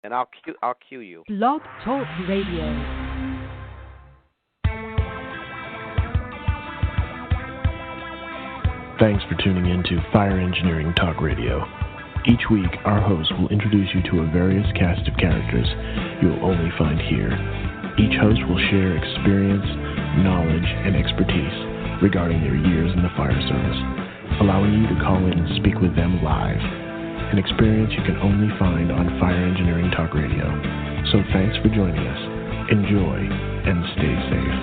And I'll cue you. Blog Talk Radio. Thanks for tuning in to Fire Engineering Talk Radio. Each week, our host will introduce you to a various cast of characters you will only find here. Each host will share experience, knowledge, and expertise regarding their years in the fire service, allowing you to call in and speak with them live, an experience you can only find on Fire Engineering Talk Radio. So thanks for joining us. Enjoy and stay safe.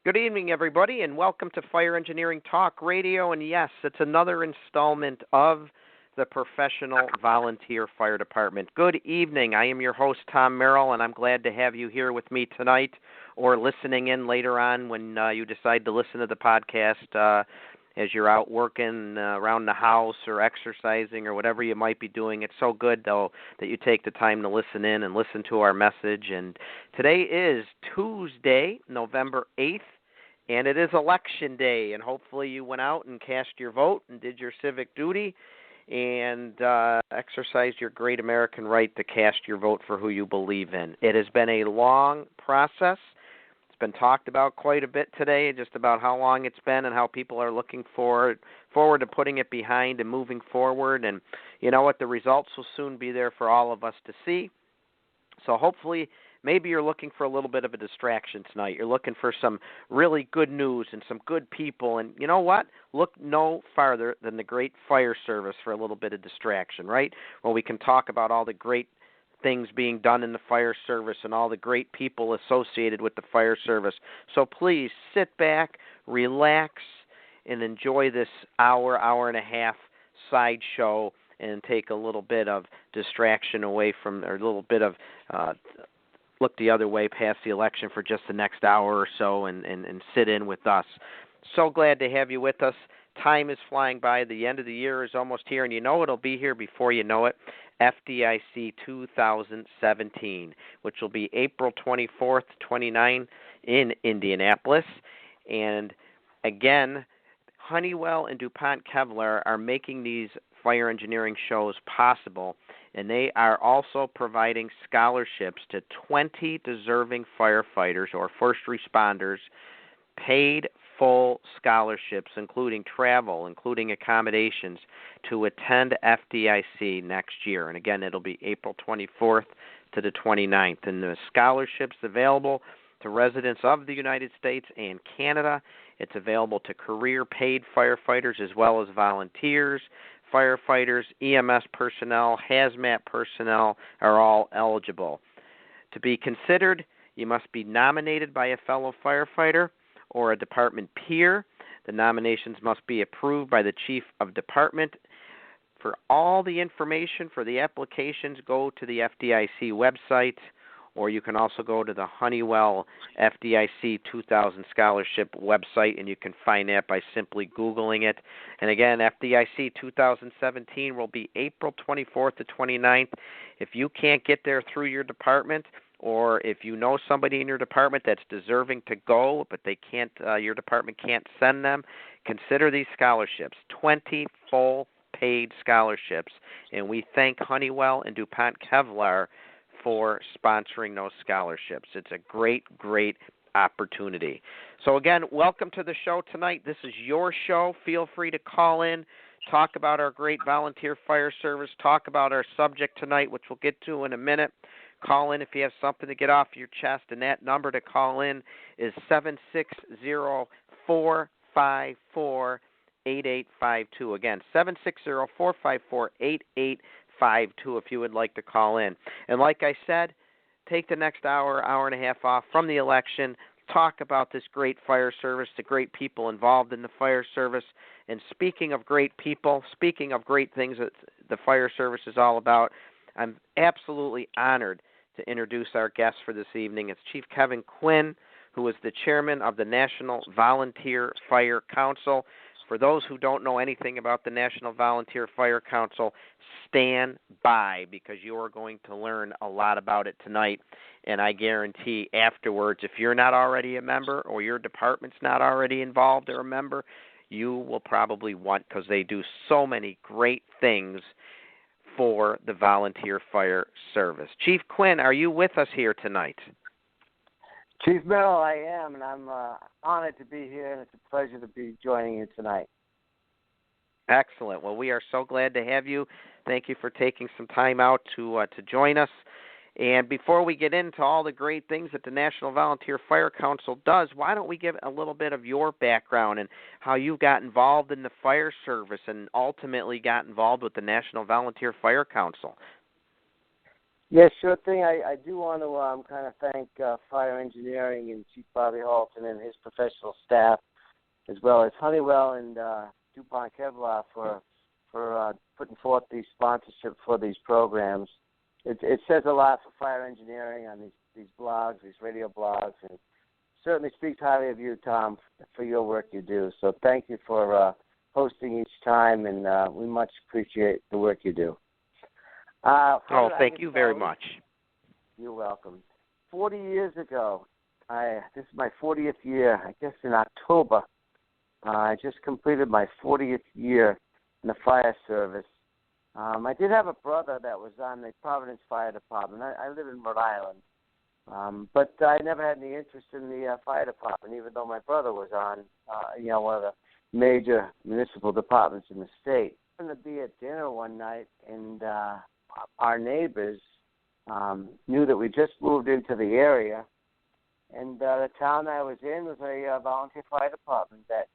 Good evening, everybody, and welcome to Fire Engineering Talk Radio. And yes, it's another installment of the Professional Volunteer Fire Department. Good evening. I am your host, Tom Merrill, and I'm glad to have you here with me tonight or listening in later on when you decide to listen to the podcast as you're out working around the house or exercising or whatever you might be doing. It's so good, though, that you take the time to listen in and listen to our message. And today is Tuesday, November 8th, and it is Election Day. And hopefully you went out and cast your vote and did your civic duty and exercised your great American right to cast your vote for who you believe in. It has been a long process. It's been talked about quite a bit today, just about how long it's been and how people are looking forward to putting it behind and moving forward. And you know what? The results will soon be there for all of us to see. So hopefully, maybe you're looking for a little bit of a distraction tonight. You're looking for some really good news and some good people. And you know what? Look no farther than the great fire service for a little bit of distraction, right? Where we can talk about all the great things being done in the fire service and all the great people associated with the fire service. So please sit back, relax, and enjoy this hour and a half sideshow and take a little bit of distraction away from, or a little bit of look the other way past the election for just the next hour or so and sit in with us. So glad to have you with us. Time is flying by. The end of the year is almost here, and you know it'll be here before you know it. FDIC 2017, which will be April 24th, 29 in Indianapolis. And again, Honeywell and DuPont Kevlar are making these fire engineering shows possible, and they are also providing scholarships to 20 deserving firefighters or first responders, paid full scholarships, including travel, including accommodations, to attend FDIC next year. And again, it'll be April 24th to the 29th. And the scholarships available to residents of the United States and Canada. It's available to career paid firefighters as well as volunteers. Firefighters, EMS personnel, hazmat personnel are all eligible. To be considered, you must be nominated by a fellow firefighter or a department peer. The nominations must be approved by the chief of department. For all the information for the applications, go to the FDIC website, or you can also go to the Honeywell FDIC 2000 Scholarship website, and you can find that by simply Googling it. And again, FDIC 2017 will be April 24th to 29th. If you can't get there through your department, or if you know somebody in your department that's deserving to go, but they can't, your department can't send them, consider these scholarships, 20 full paid scholarships. And we thank Honeywell and DuPont Kevlar for sponsoring those scholarships. It's a great, great opportunity. So again, welcome to the show tonight. This is your show. Feel free to call in, talk about our great volunteer fire service, talk about our subject tonight, which we'll get to in a minute. Call in if you have something to get off your chest, and that number to call in is 760-454-8852. Again, 760-454-8852 if you would like to call in. And like I said, take the next hour and a half off from the election, talk about this great fire service, the great people involved in the fire service. And speaking of great people, speaking of great things that the fire service is all about, I'm absolutely honored to introduce our guest for this evening. It's Chief Kevin Quinn, who is the chairman of the National Volunteer Fire Council. For those who don't know anything about the National Volunteer Fire Council, stand by, because you are going to learn a lot about it tonight. And I guarantee afterwards, if you're not already a member or your department's not already involved or a member, you will probably want, because they do so many great things for the volunteer fire service. Chief Quinn, are you with us here tonight? Chief Merrill, I am, and I'm honored to be here, and it's a pleasure to be joining you tonight. Excellent. Well, we are so glad to have you. Thank you for taking some time out to join us. And before we get into all the great things that the National Volunteer Fire Council does, why don't we give a little bit of your background and how you got involved in the fire service and ultimately got involved with the National Volunteer Fire Council? Yes, sure thing. I do want to kind of thank Fire Engineering and Chief Bobby Halton and his professional staff, as well as Honeywell and DuPont Kevlar for putting forth the sponsorship for these programs. It says a lot for fire engineering on these blogs, these radio blogs, and certainly speaks highly of you, Tom, for your work you do. So thank you for hosting each time, and we much appreciate the work you do. Thank you very much. You're welcome. 40 years ago, this is my 40th year, I guess in October. I just completed my 40th year in the fire service. I did have a brother that was on the Providence Fire Department. I live in Rhode Island, but I never had any interest in the fire department, even though my brother was on, one of the major municipal departments in the state. I happened to be at dinner one night, and our neighbors knew that we just moved into the area, and the town I was in was a volunteer fire department that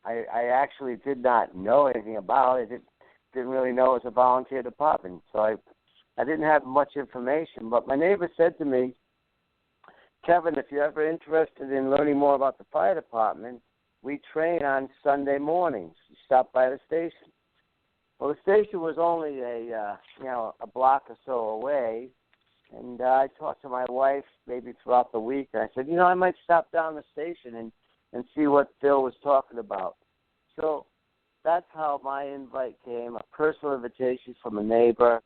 I actually did not know anything about. I didn't really know it was a volunteer department, so I didn't have much information. But my neighbor said to me, Kevin, if you're ever interested in learning more about the fire department, we train on Sunday mornings. You stop by the station. Well, the station was only a block or so away, and I talked to my wife maybe throughout the week, and I said, I might stop down the station and see what Phil was talking about. So that's how my invite came, a personal invitation from a neighbor.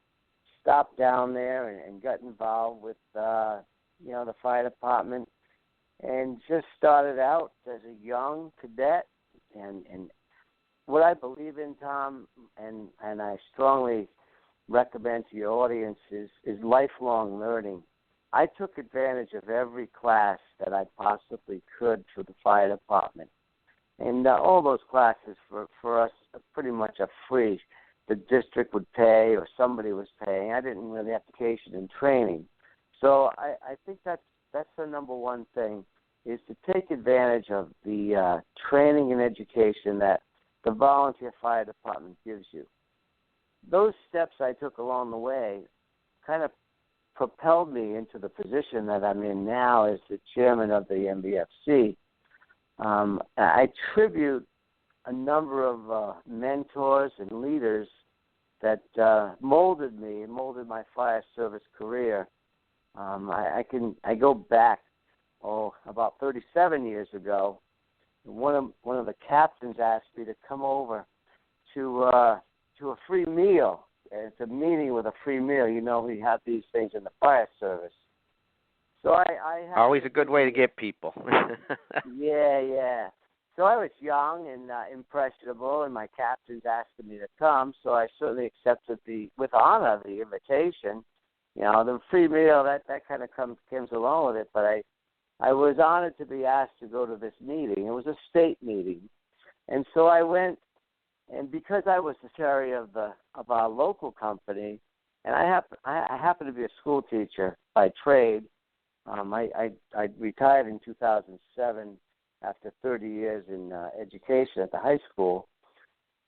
Stopped down there and got involved with, the fire department, and just started out as a young cadet. And what I believe in, Tom, and I strongly recommend to your audience is lifelong learning. I took advantage of every class that I possibly could for the fire department. And all those classes for us pretty much are free. The district would pay or somebody was paying. I didn't really have application and training. So I think that's the number one thing, is to take advantage of the training and education that the volunteer fire department gives you. Those steps I took along the way kind of propelled me into the position that I'm in now as the chairman of the NVFC. I tribute a number of mentors and leaders that molded me and molded my fire service career. I go back about 37 years ago. One of the captains asked me to come over to a free meal. It's a meeting with a free meal. We have these things in the fire service. So I always a good way to get people. Yeah. So I was young and impressionable, and my captains asked me to come, so I certainly accepted with honor the invitation. The free meal, that kind of comes along with it, but I was honored to be asked to go to this meeting. It was a state meeting, and so I went, and because I was the secretary of our local company, and I happen to be a school teacher by trade. I retired in 2007 after 30 years in education at the high school.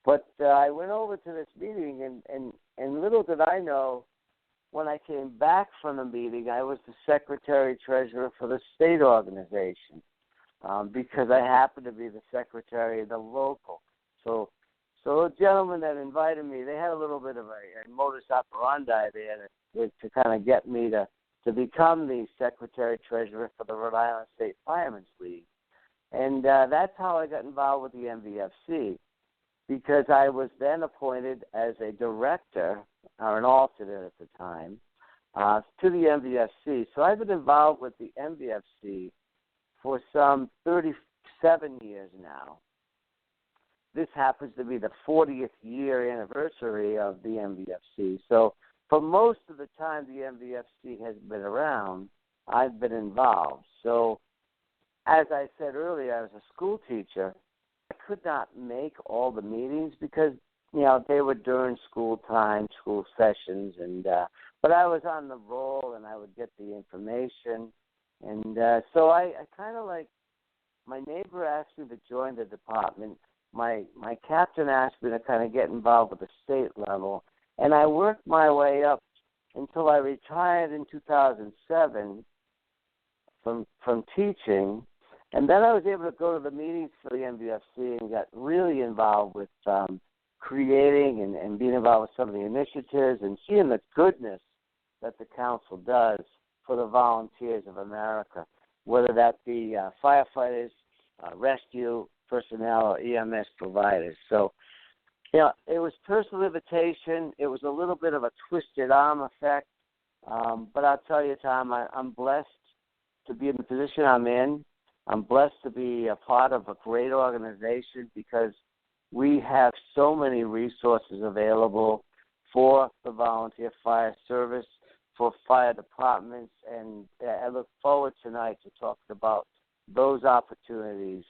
But I went over to this meeting, and little did I know, when I came back from the meeting, I was the secretary-treasurer for the state organization because I happened to be the secretary of the local. So the gentleman that invited me, they had a little bit of a modus operandi there to kind of get me to become the secretary-treasurer for the Rhode Island State Firemen's League. And that's how I got involved with the NVFC, because I was then appointed as a director, or an alternate at the time, to the NVFC. So I've been involved with the NVFC for some 37 years now. this happens to be the 40th year anniversary of the NVFC. So for most of the time the NVFC has been around, I've been involved. So as I said earlier, as a school teacher, I could not make all the meetings because, they were during school time, school sessions, and but I was on the roll and I would get the information. And so I kind of my neighbor asked me to join the department. My captain asked me to kind of get involved with the state level, and I worked my way up until I retired in 2007 from teaching, and then I was able to go to the meetings for the NVFC and got really involved with creating and being involved with some of the initiatives and seeing the goodness that the council does for the volunteers of America, whether that be firefighters, rescue personnel, or EMS providers. So, it was personal invitation. It was a little bit of a twisted arm effect. But I'll tell you, Tom, I'm blessed to be in the position I'm in. I'm blessed to be a part of a great organization because we have so many resources available for the volunteer fire service, for fire departments, and I look forward tonight to talking about those opportunities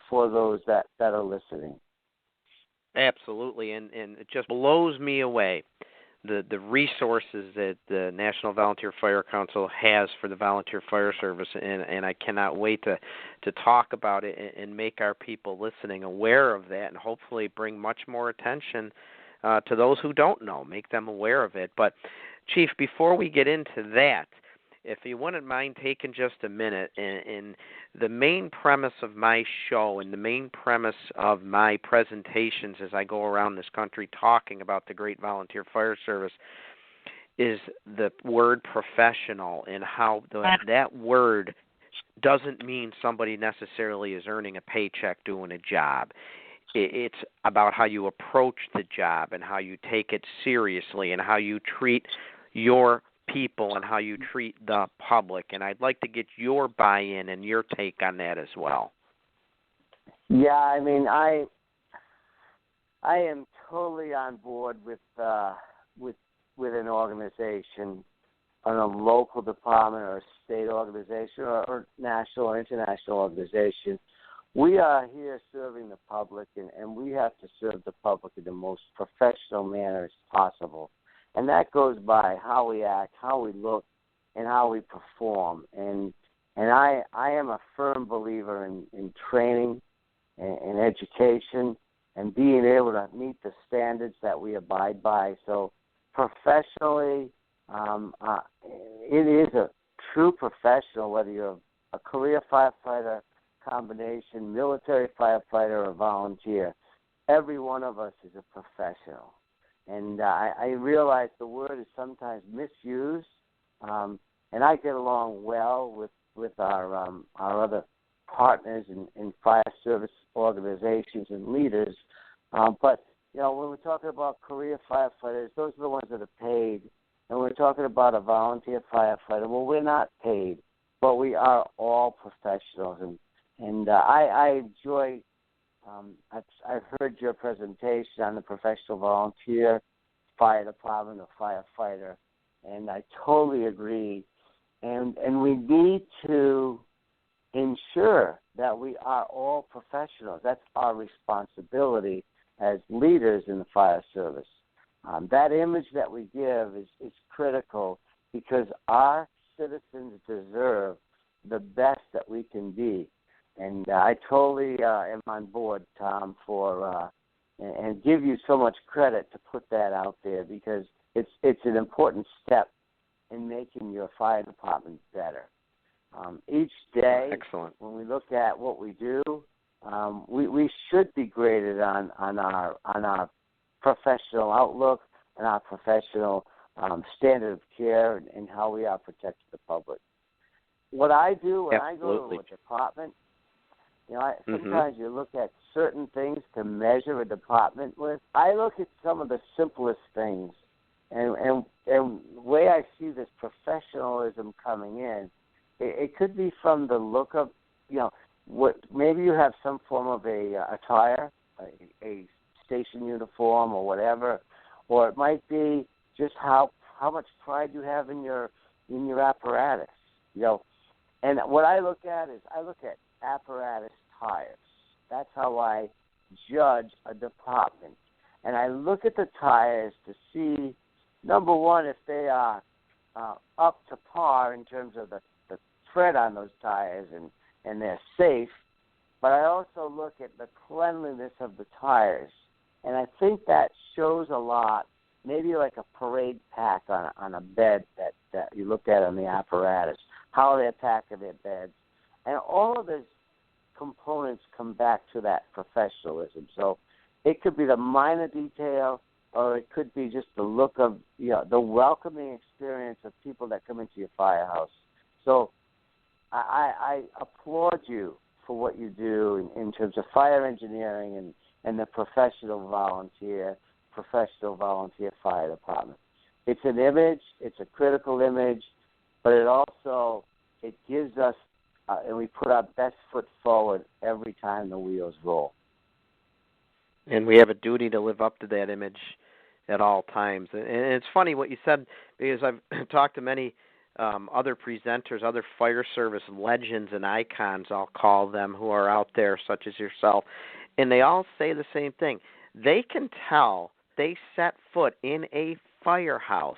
for those that are listening. Absolutely, and it just blows me away the resources that the National Volunteer Fire Council has for the volunteer fire service, and I cannot wait to talk about it and make our people listening aware of that, and hopefully bring much more attention to those who don't know, make them aware of it. But Chief, before we get into that, if you wouldn't mind taking just a minute, and the main premise of my show and the main premise of my presentations as I go around this country talking about the great volunteer fire service is the word professional, and how that word doesn't mean somebody necessarily is earning a paycheck doing a job. It's about how you approach the job and how you take it seriously and how you treat your people and how you treat the public. And I'd like to get your buy-in and your take on that as well. Yeah, I mean, I am totally on board with an organization, on a local department or a state organization or national or international organization. We are here serving the public, and we have to serve the public in the most professional manner as possible. And that goes by how we act, how we look, and how we perform. And I am a firm believer in training and education and being able to meet the standards that we abide by. So professionally, it is a true professional, whether you're a career firefighter, combination, military firefighter, or volunteer. Every one of us is a professional. And I realize the word is sometimes misused, and I get along well with our other partners in fire service organizations and leaders. But, when we're talking about career firefighters, those are the ones that are paid. And we're talking about a volunteer firefighter. Well, we're not paid, but we are all professionals. And I enjoy I've heard your presentation on the professional volunteer fire department or firefighter, and I totally agree. And we need to ensure that we are all professionals. That's our responsibility as leaders in the fire service. That image that we give is critical because our citizens deserve the best that we can be. And I totally am on board, Tom, for and give you so much credit to put that out there because it's an important step in making your fire department better. Each day, excellent, when we look at what we do, we should be graded on our professional outlook and our professional standard of care and how we are protecting the public. What I do when I go to a department, sometimes you look at certain things to measure a department with. I look at some of the simplest things, and the way I see this professionalism coming in, it could be from the look of, what maybe you have some form of a attire, a station uniform or whatever, or it might be just how much pride you have in your apparatus, you know. And what I look at is apparatus tires. That's how I judge a department. And I look at the tires to see, number one, if they are up to par in terms of the tread on those tires and they're safe. But I also look at the cleanliness of the tires. And I think that shows a lot, maybe like a parade pack on a bed that you looked at on the apparatus, how they're packing their beds. And all of those components come back to that professionalism. So it could be the minor detail, or it could be just the look of, the welcoming experience of people that come into your firehouse. So I applaud you for what you do in terms of fire engineering and the professional volunteer fire department. It's an image, it's a critical image, but it gives us, and we put our best foot forward every time the wheels roll. And we have a duty to live up to that image at all times. And it's funny what you said, because I've talked to many other presenters, other fire service legends and icons, I'll call them, who are out there, such as yourself, and they all say the same thing. They can tell they set foot in a firehouse.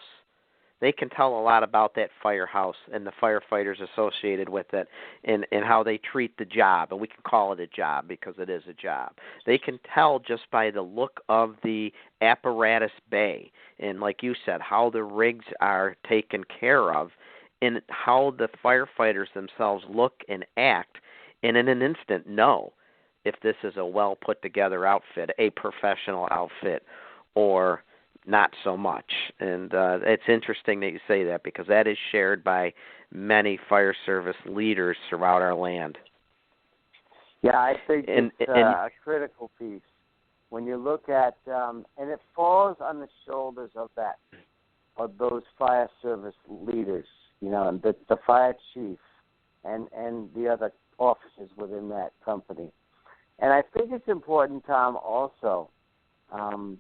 They can tell a lot about that firehouse and the firefighters associated with it and how they treat the job. And we can call it a job because it is a job. They can tell just by the look of the apparatus bay and, like you said, how the rigs are taken care of and how the firefighters themselves look and act, and in an instant know if this is a well-put-together outfit, a professional outfit, or not so much. And it's interesting that you say that, because that is shared by many fire service leaders throughout our land. Yeah, I think it's a critical piece. When you look at, and it falls on the shoulders of those fire service leaders, and the fire chief and the other officers within that company. And I think it's important, Tom, also,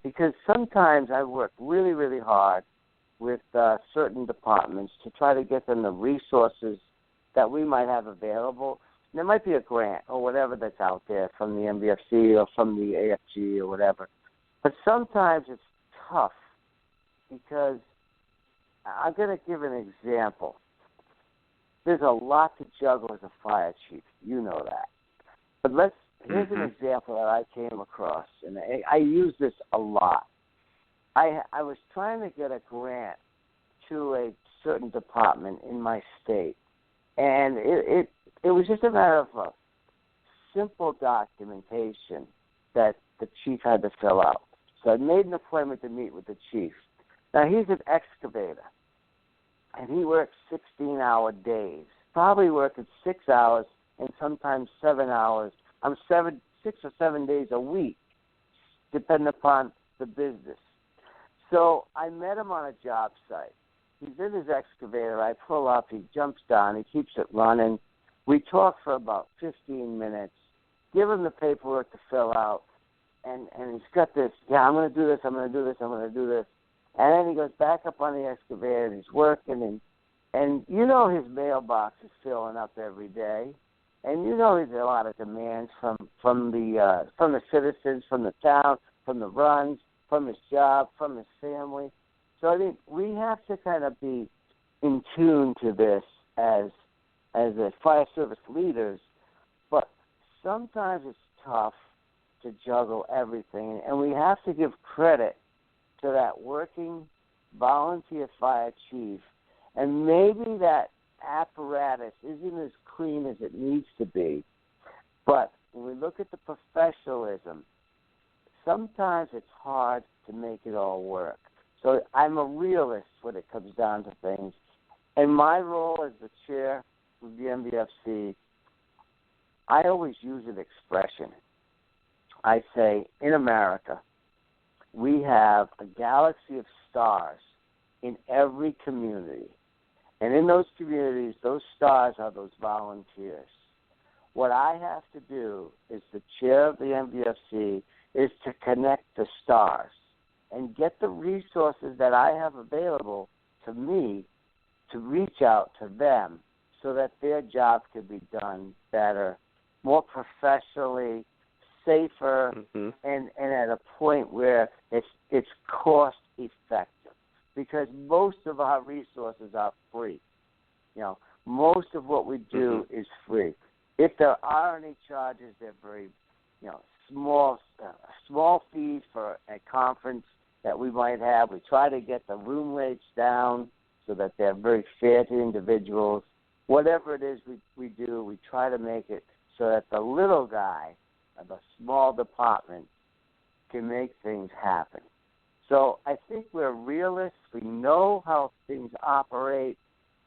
because sometimes I work really, really hard with certain departments to try to get them the resources that we might have available. And there might be a grant or whatever that's out there from the NVFC or from the AFG or whatever. But sometimes it's tough because I'm going to give an example. There's a lot to juggle as a fire chief. You know that. But here's an example that I came across, and I use this a lot. I was trying to get a grant to a certain department in my state, and it was just a matter of a simple documentation that the chief had to fill out. So I made an appointment to meet with the chief. Now, he's an excavator, and he works 16-hour days, probably working 6 hours and sometimes 7 hours. 6 or 7 days a week, depending upon the business. So I met him on a job site. He's in his excavator. I pull up. He jumps down. He keeps it running. We talk for about 15 minutes, give him the paperwork to fill out, and he's got this, I'm going to do this, I'm going to do this, I'm going to do this. And then he goes back up on the excavator, and he's working, and his mailbox is filling up every day. And there's a lot of demands from the citizens, from the town, from the runs, from his job, from his family. So I think we have to kind of be in tune to this as a fire service leaders. But sometimes it's tough to juggle everything, and we have to give credit to that working volunteer fire chief, and maybe that apparatus isn't as clean as it needs to be, but when we look at the professionalism, sometimes it's hard to make it all work. So I'm a realist when it comes down to things. And my role as the chair of the NVFC, I always use an expression. I say, in America, we have a galaxy of stars in every community. And in those communities, those stars are those volunteers. What I have to do as the chair of the NVFC is to connect the stars and get the resources that I have available to me to reach out to them so that their job can be done better, more professionally, safer, and at a point where it's cost effective, because most of our resources are free. Most of what we do is free. If there are any charges, they're very, small fees for a conference that we might have. We try to get the room rates down so that they're very fair to individuals. Whatever it is we do, we try to make it so that the little guy of a small department can make things happen. So I think we're realists. We know how things operate.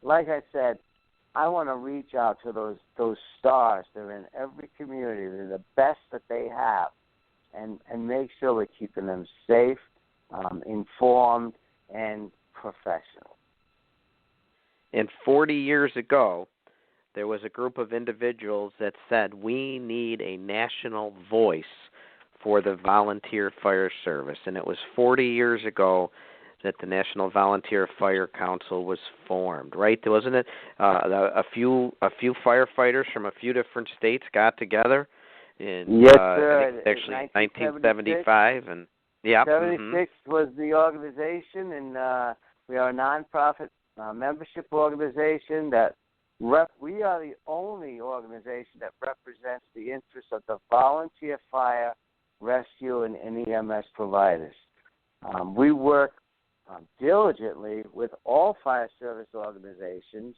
Like I said, I want to reach out to those stars. They're in every community. They're the best that they have, and make sure we're keeping them safe, informed, and professional. And 40 years ago, there was a group of individuals that said, we need a national voice for the volunteer fire service. And it was 40 years ago that the National Volunteer Fire Council was formed, right? Wasn't it? A few firefighters from a few different states got together in yes, sir. I think actually 1975, and yeah, 76 was the organization, and we are a nonprofit membership organization that we are the only organization that represents the interests of the volunteer fire, rescue, and EMS providers. We work diligently with all fire service organizations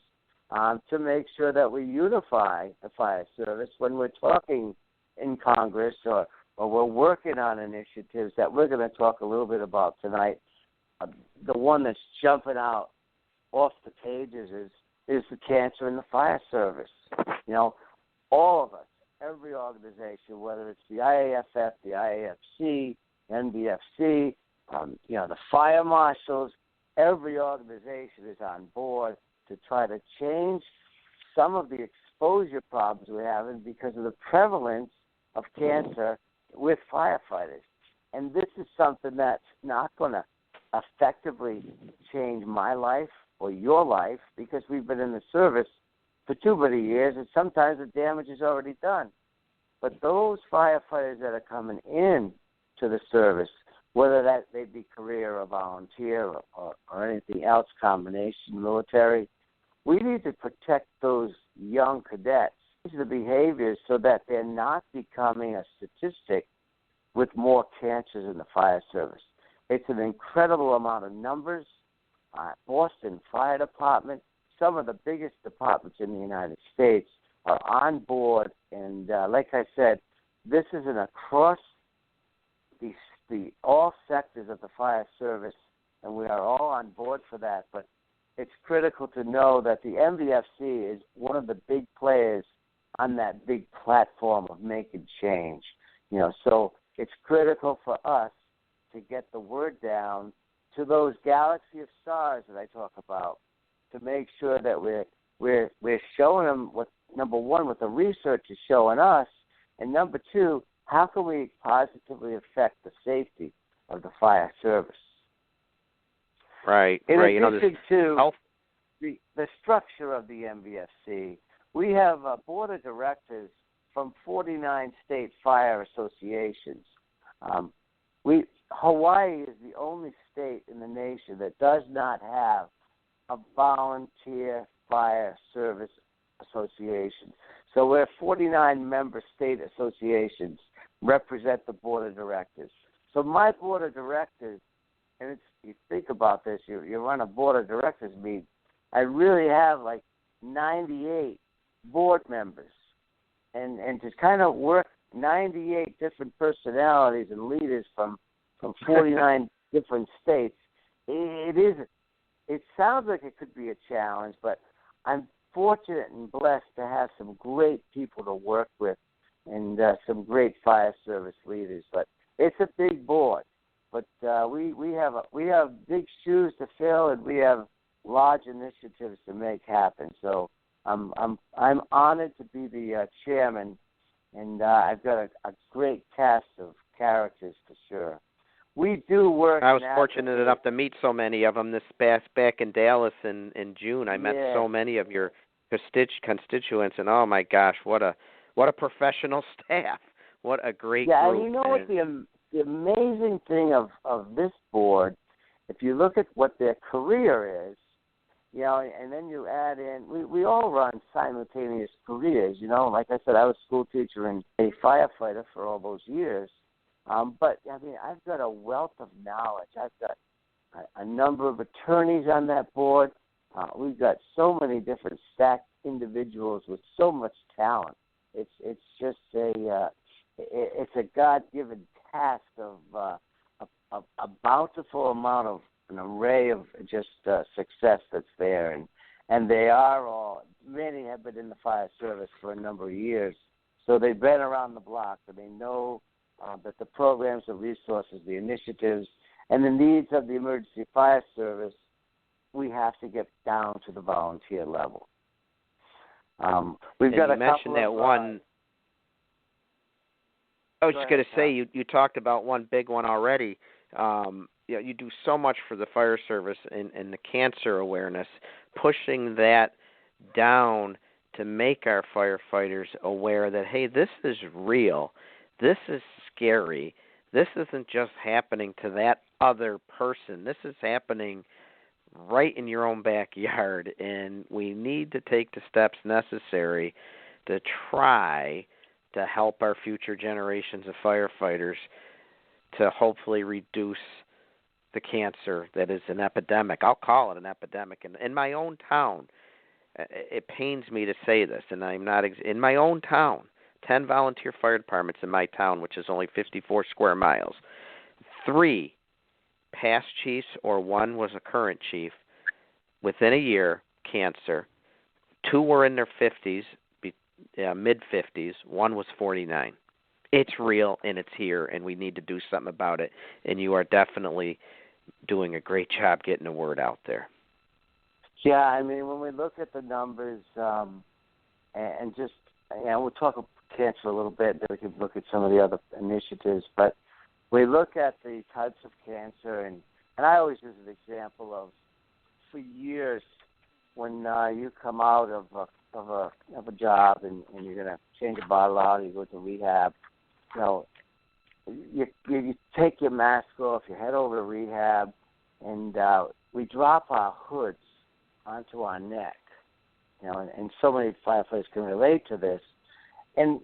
to make sure that we unify the fire service when we're talking in Congress or we're working on initiatives that we're going to talk a little bit about tonight. The one that's jumping out off the pages is the cancer in the fire service. All of us, every organization, whether it's the IAFF, the IAFC, NVFC, the fire marshals, every organization is on board to try to change some of the exposure problems we're having because of the prevalence of cancer with firefighters. And this is something that's not going to effectively change my life or your life because we've been in the service for too many years and sometimes the damage is already done. But those firefighters that are coming in to the service, whether that they be career or volunteer or anything else, combination, military, we need to protect those young cadets, the behaviors, so that they're not becoming a statistic with more cancers in the fire service. It's an incredible amount of numbers. Boston Fire Department, some of the biggest departments in the United States, are on board. And like I said, this is an across the all sectors of the fire service, and we are all on board for that. But it's critical to know that the NVFC is one of the big players on that big platform of making change. So it's critical for us to get the word down to those galaxy of stars that I talk about, to make sure that we're showing them what, number one, what the research is showing us, and number two, how can we positively affect the safety of the fire service? Right. In right. addition to the structure of the NVFC, we have a board of directors from 49 state fire associations. Hawaii is the only state in the nation that does not have a volunteer fire service association. So we're 49 member state associations represent the board of directors. So my board of directors, and you think about this, you run a board of directors meeting, I really have like 98 board members. And to kind of work 98 different personalities and leaders from 49 different states, it sounds like it could be a challenge, but I'm fortunate and blessed to have some great people to work with and some great fire service leaders. But it's a big board. But we have big shoes to fill, and we have large initiatives to make happen. So I'm honored to be the chairman, and I've got a great cast of characters for sure. We do work. I was fortunate enough to meet so many of them this back in Dallas in June. I met so many of your constituents, and oh my gosh, what a professional staff! What a great group! Yeah, and you know what the amazing thing of this board, if you look at what their career is, you know, and then you add in, we all run simultaneous careers. You know, like I said, I was a school teacher and a firefighter for all those years. But, I mean, I've got a wealth of knowledge. I've got a number of attorneys on that board. We've got so many different stacked individuals with so much talent. It's just it's a God-given task of a bountiful amount of an array of just success that's there. And they are all, many have been in the fire service for a number of years. So they've been around the block, and they know that the programs, the resources, the initiatives, and the needs of the emergency fire service, we have to get down to the volunteer level. We've got a couple of one. I was just going to say, you talked about one big one already. You do so much for the fire service and the cancer awareness, pushing that down to make our firefighters aware that, hey, this is real. This is scary. This isn't just happening to that other person. This is happening right in your own backyard, and we need to take the steps necessary to try to help our future generations of firefighters to hopefully reduce the cancer that is an epidemic. I'll call it an epidemic. In my own town, it pains me to say this, and I'm not in my own town, 10 volunteer fire departments in my town, which is only 54 square miles. 3 past chiefs or 1 was a current chief within a year, cancer. 2 were in their 50s, mid-50s. 1 was 49. It's real, and it's here, and we need to do something about it. And you are definitely doing a great job getting the word out there. Yeah, I mean, when we look at the numbers and just, we'll talk about cancer a little bit, then we can look at some of the other initiatives. But we look at the types of cancer, and I always use an example of, for years, when you come out of a job and you're going to change a bottle out, you go to rehab, you know, you take your mask off, you head over to rehab, and we drop our hoods onto our neck, you know, and so many firefighters can relate to this. And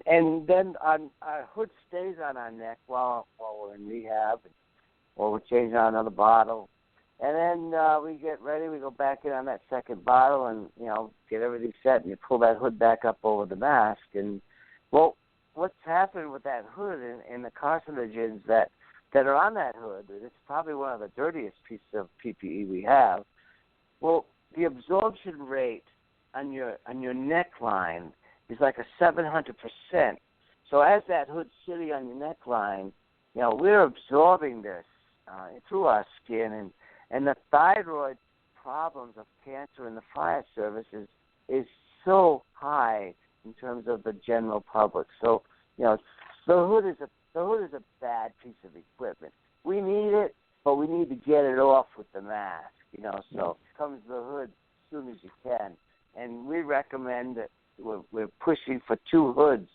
then our hood stays on our neck while we're in rehab, or we're changing out another bottle. And then we get ready, we go back in on that second bottle and, you know, get everything set, and you pull that hood back up over the mask. And, well, what's happened with that hood and the carcinogens that are on that hood, it's probably one of the dirtiest pieces of PPE we have. Well, the absorption rate on your neckline is like a 700%. So as that hood's sitting on your neckline, you know, we're absorbing this through our skin, and the thyroid problems of cancer in the fire service is so high in terms of the general public. So, you know, the hood is a bad piece of equipment. We need it, but we need to get it off with the mask, you know. So comes the hood as soon as you can. And we recommend that we're pushing for 2 hoods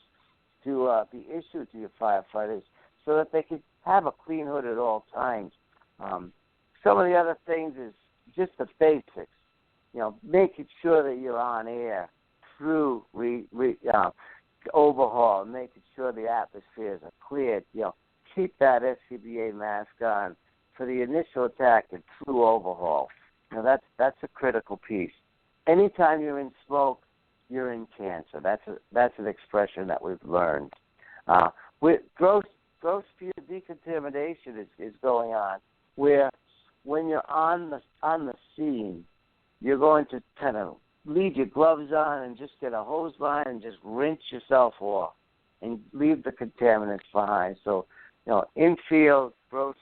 to be issued to your firefighters so that they can have a clean hood at all times. Some of the other things is just the basics, you know, making sure that you're on air through overhaul, making sure the atmospheres are cleared. You know, keep that SCBA mask on for the initial attack and through overhaul. You know, that's a critical piece. Anytime you're in smoke, you're in cancer. That's an expression that we've learned. With gross field decontamination is going on, where when you're on the scene, you're going to kind of leave your gloves on and just get a hose line and just rinse yourself off and leave the contaminants behind. So, you know, infield gross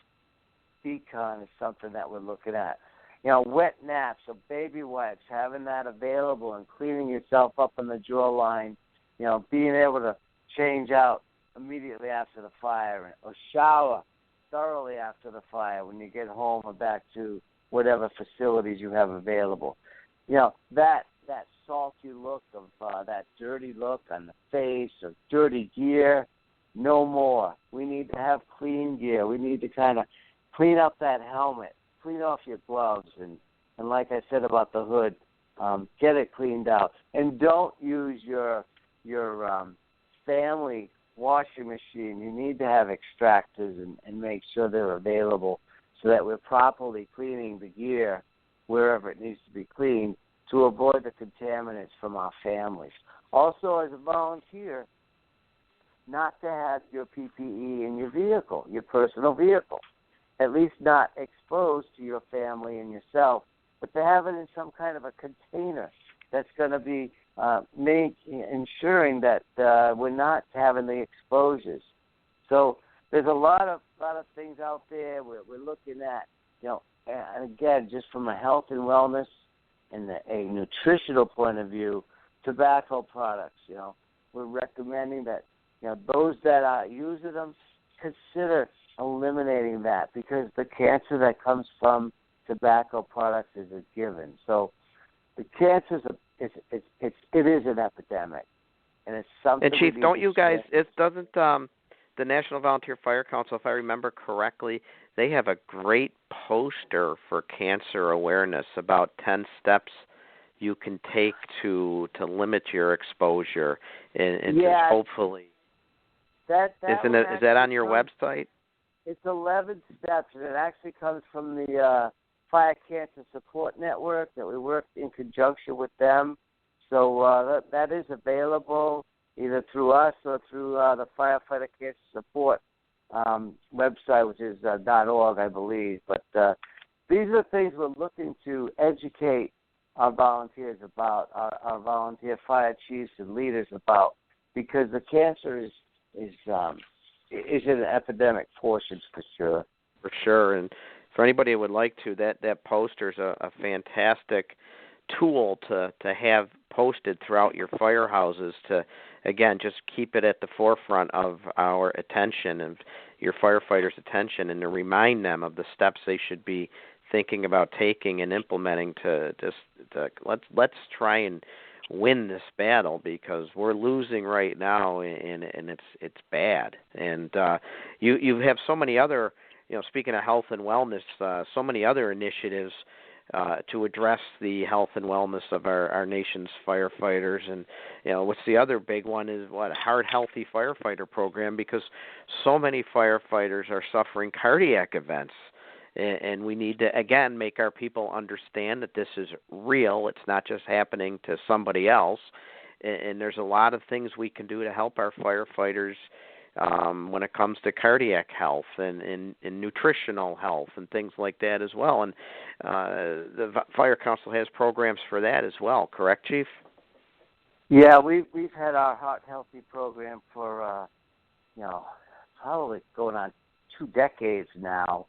decon is something that we're looking at. You know, wet naps or baby wipes, having that available and cleaning yourself up on the jawline, you know, being able to change out immediately after the fire, or shower thoroughly after the fire when you get home or back to whatever facilities you have available. That salty look of that dirty look on the face or dirty gear, no more. We need to have clean gear. We need to kind of clean up that helmet, clean off your gloves, and like I said about the hood, get it cleaned out. And don't use your family washing machine. You need to have extractors and make sure they're available so that we're properly cleaning the gear wherever it needs to be cleaned to avoid the contaminants from our families. Also, as a volunteer, not to have your PPE in your vehicle, your personal vehicle, at least not exposed to your family and yourself, but to have it in some kind of a container that's going to be ensuring that we're not having the exposures. So there's a lot of things out there we're looking at, and again, just from a health and wellness and a nutritional point of view, tobacco products. We're recommending that those that are using them consider eliminating that, because the cancer that comes from tobacco products is a given. So the cancer it is an epidemic, and it's something. And Chief, don't you guys? It doesn't. The National Volunteer Fire Council, if I remember correctly, they have a great poster for cancer awareness about 10 steps you can take to limit your exposure, and just hopefully. Is that on your website? It's 11 steps, and it actually comes from the Fire Cancer Support Network that we work in conjunction with them. So that is available either through us or through the Firefighter Cancer Support website, which is .org, I believe. But these are things we're looking to educate our volunteers about, our volunteer fire chiefs and leaders about, because the cancer is an epidemic portion for sure. For sure, and for anybody who would like to, that poster is a fantastic tool to have posted throughout your firehouses to, again, just keep it at the forefront of our attention, of your firefighters' attention, and to remind them of the steps they should be thinking about taking and implementing to let's try and win this battle, because we're losing right now, and it's bad. And you have so many other, speaking of health and wellness, so many other initiatives to address the health and wellness of our nation's firefighters. And what's the other big one is Heart Healthy Firefighter Program, because so many firefighters are suffering cardiac events. And we need to, again, make our people understand that this is real. It's not just happening to somebody else. And there's a lot of things we can do to help our firefighters when it comes to cardiac health and nutritional health and things like that as well. And the Fire Council has programs for that as well, correct, Chief? Yeah, we've had our Heart Healthy program for, probably going on 2 decades now.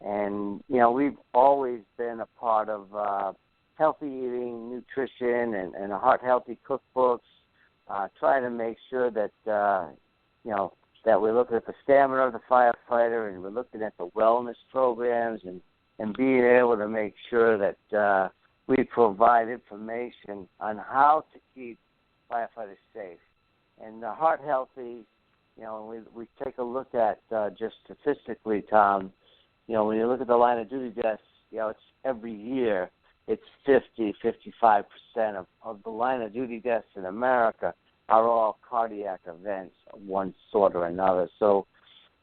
And, we've always been a part of healthy eating, nutrition, and heart healthy cookbooks, trying to make sure that, that we're looking at the stamina of the firefighter, and we're looking at the wellness programs, and being able to make sure that we provide information on how to keep firefighters safe. And the Heart Healthy, we take a look at just statistically, Tom, when you look at the line of duty deaths, it's every year, it's 55% of the line of duty deaths in America are all cardiac events of one sort or another. So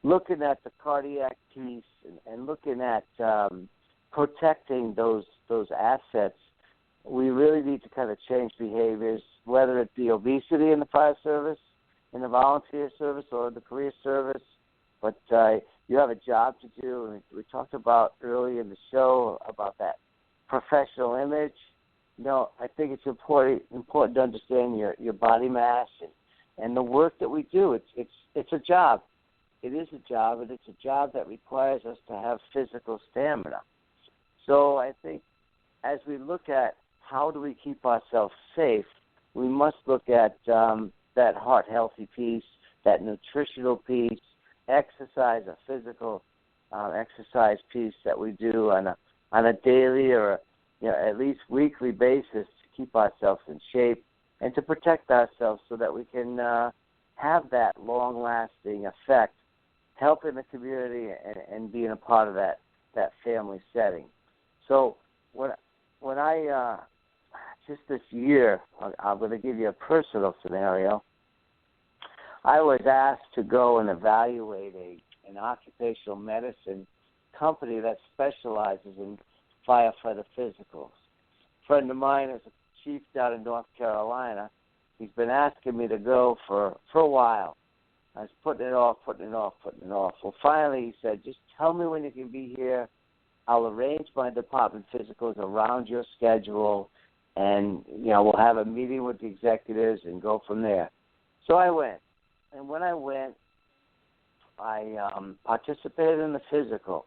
looking at the cardiac piece and looking at protecting those assets, we really need to kind of change behaviors, whether it be obesity in the fire service, in the volunteer service, or the career service. But you have a job to do, and we talked about earlier in the show about that professional image. I think it's important to understand your body mass and the work that we do. It's a job. It is a job, and it's a job that requires us to have physical stamina. So I think as we look at how do we keep ourselves safe, we must look at that heart healthy piece, that nutritional piece, exercise, a physical exercise piece that we do on a daily or at least weekly basis to keep ourselves in shape and to protect ourselves so that we can have that long-lasting effect, helping the community and being a part of that family setting. So when I just this year, I'm going to give you a personal scenario. I was asked to go and evaluate an occupational medicine company that specializes in firefighter physicals. A friend of mine is a chief down in North Carolina. He's been asking me to go for a while. I was putting it off. Well, finally he said, just tell me when you can be here. I'll arrange my department physicals around your schedule, and we'll have a meeting with the executives and go from there. So I went, and when I went, I participated in the physical,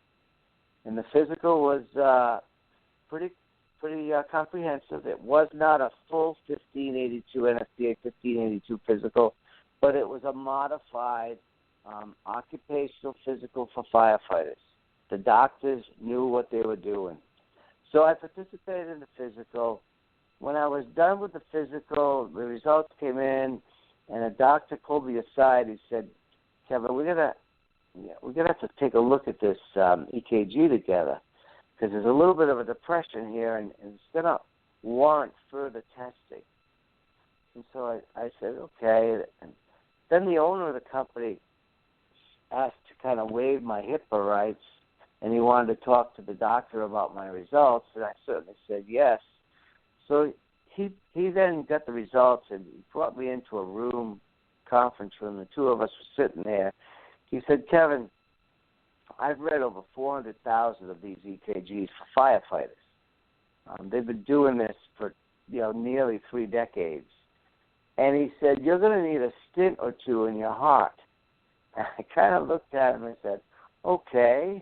and the physical was pretty comprehensive. It was not a full 1582 NFPA 1582 physical, but it was a modified occupational physical for firefighters. The doctors knew what they were doing. So I participated in the physical. When I was done with the physical, the results came in, and a doctor pulled me aside. He said, Kevin, we're gonna have to take a look at this EKG together, because there's a little bit of a depression here, and it's going to warrant further testing. And so I said, okay. And then the owner of the company asked to kind of waive my HIPAA rights, and he wanted to talk to the doctor about my results, and I certainly said yes. So he then got the results, and he brought me into a conference room. The two of us were sitting there. He said, Kevin, I've read over 400,000 of these EKGs for firefighters. They've been doing this for nearly 3 decades. And he said, you're going to need a stint or two in your heart. And I kind of looked at him and said, okay.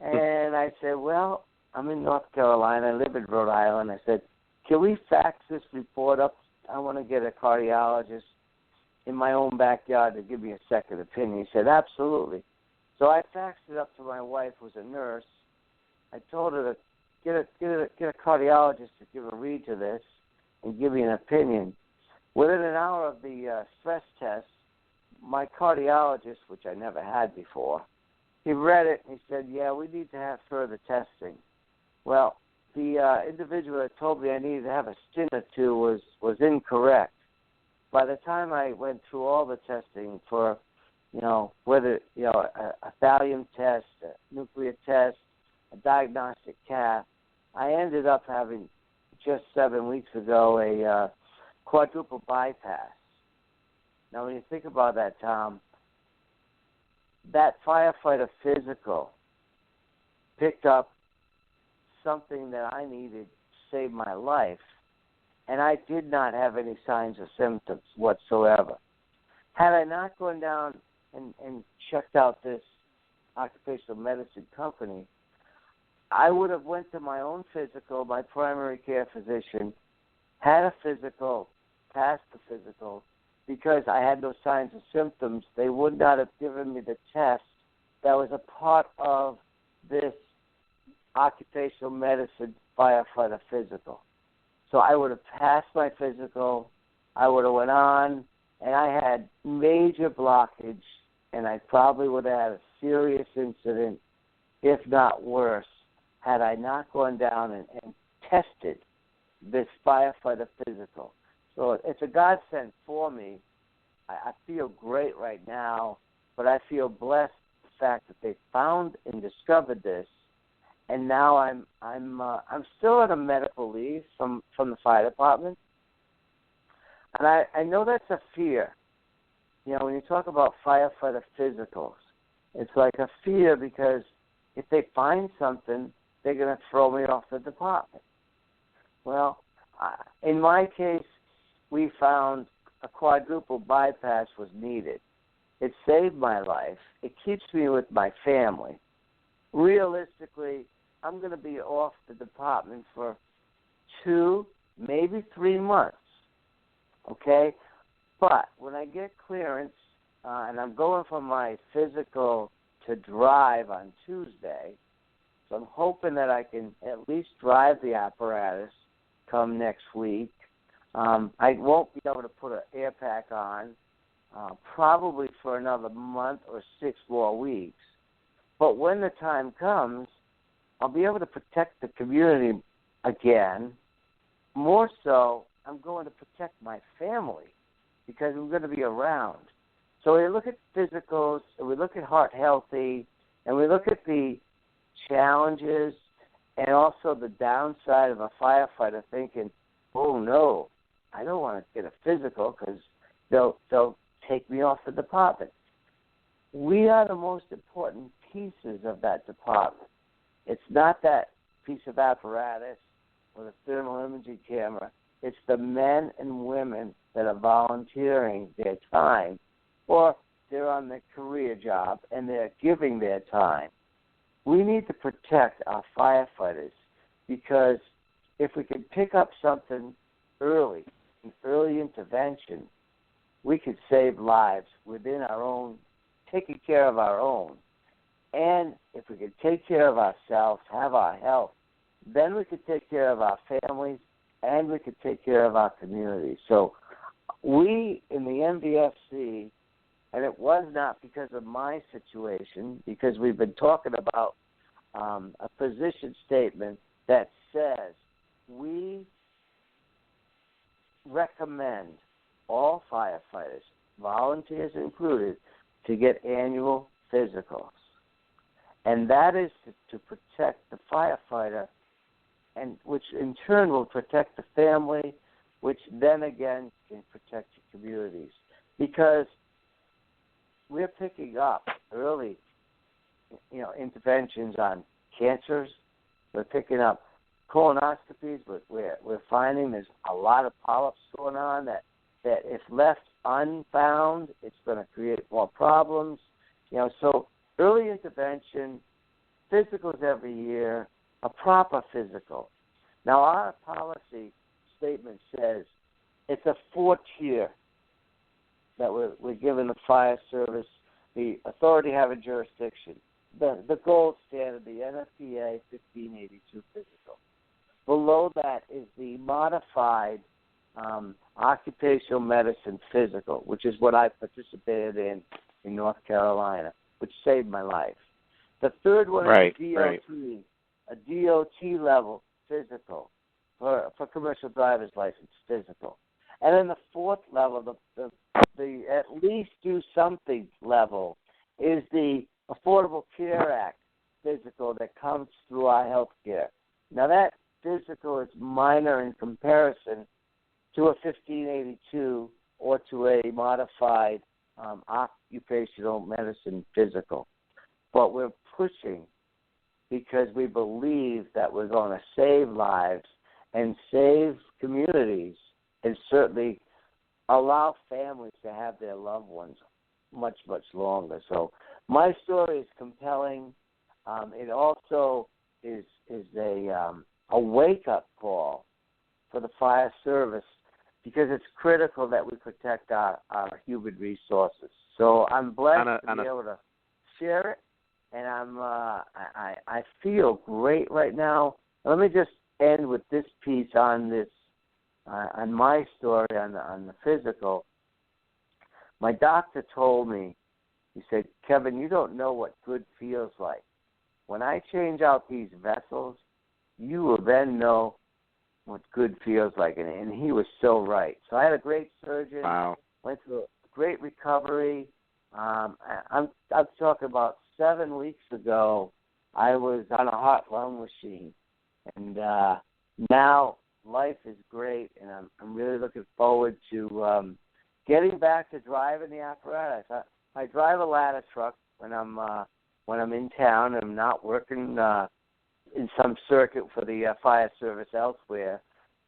And I said, well, I'm in North Carolina. I live in Rhode Island. I said, can we fax this report up? I want to get a cardiologist in my own backyard to give me a second opinion. He said, absolutely. So I faxed it up to my wife, who's a nurse. I told her to get a cardiologist to give a read to this and give me an opinion. Within an hour of the stress test, my cardiologist, which I never had before, he read it and he said, yeah, we need to have further testing. Well, the individual that told me I needed to have a stint or two was incorrect. By the time I went through all the testing for whether, a thallium test, a nuclear test, a diagnostic cath, I ended up having just 7 weeks ago a quadruple bypass. Now, when you think about that, Tom, that firefighter physical picked up something that I needed to save my life, and I did not have any signs or symptoms whatsoever. Had I not gone down and checked out this occupational medicine company, I would have went to my own physical, my primary care physician, had a physical, passed the physical. Because I had no signs or symptoms, they would not have given me the test that was a part of this occupational medicine firefighter physical. So I would have passed my physical, I would have went on, and I had major blockage, and I probably would have had a serious incident, if not worse, had I not gone down and tested this firefighter physical. So it's a godsend for me. I feel great right now, but I feel blessed the fact that they found and discovered this, and now I'm still on a medical leave from the fire department, and I know that's a fear. When you talk about firefighter physicals, it's like a fear because if they find something, they're going to throw me off the department. Well, in my case, we found a quadruple bypass was needed. It saved my life. It keeps me with my family. Realistically, I'm going to be off the department for 2, maybe 3 months, okay? But when I get clearance and I'm going for my physical to drive on Tuesday. So I'm hoping that I can at least drive the apparatus come next week. I won't be able to put an air pack on probably for another month or 6 more weeks. But when the time comes, I'll be able to protect the community again. More so, I'm going to protect my family because I'm going to be around. So we look at physicals, and we look at heart healthy, and we look at the challenges and also the downside of a firefighter thinking, oh, no, I don't want to get a physical because they'll take me off the department. We are the most important pieces of that department. It's not that piece of apparatus or the thermal imaging camera. It's the men and women that are volunteering their time, or they're on their career job and they're giving their time. We need to protect our firefighters because if we can pick up something early, an early intervention, we could save lives within our own, taking care of our own. And if we could take care of ourselves, have our health, then we could take care of our families and we could take care of our communities. So we in the NVFC, and it was not because of my situation, because we've been talking about a position statement that says we recommend all firefighters, volunteers included, to get annual physicals. And that is to protect the firefighter, and which in turn will protect the family, which then again can protect the communities. Because we're picking up early, interventions on cancers. We're picking up colonoscopies. We're finding there's a lot of polyps going on that if left unfound, it's going to create more problems. So early intervention, physicals every year, a proper physical. Now, our policy statement says it's a 4-tier that we're giving the fire service the authority having jurisdiction. The gold standard, the NFPA 1582 physical. Below that is the modified occupational medicine physical, which is what I participated in North Carolina, which saved my life. The third one is a DOT level physical for commercial driver's license physical. And then the fourth level, the at least do something level, is the Affordable Care Act physical that comes through our health care. Now that physical is minor in comparison to a 1582 or to a modified occupational medicine physical. But we're pushing because we believe that we're going to save lives and save communities and certainly allow families to have their loved ones much, much longer. So my story is compelling. It also is a wake-up call for the fire service because it's critical that we protect our human resources. So I'm blessed to be able to share it, and I feel great right now. Let me just end with this piece on this, on my story on the physical. My doctor told me, he said, Kevin, you don't know what good feels like. When I change out these vessels, you will then know what good feels like. And he was so right. So I had a great surgeon. Wow. Went through a great recovery. I'm talking about 7 weeks ago, I was on a heart lung machine. And now life is great, and I'm really looking forward to getting back to driving the apparatus. I drive a ladder truck when I'm in town and I'm not working in some circuit for the fire service elsewhere.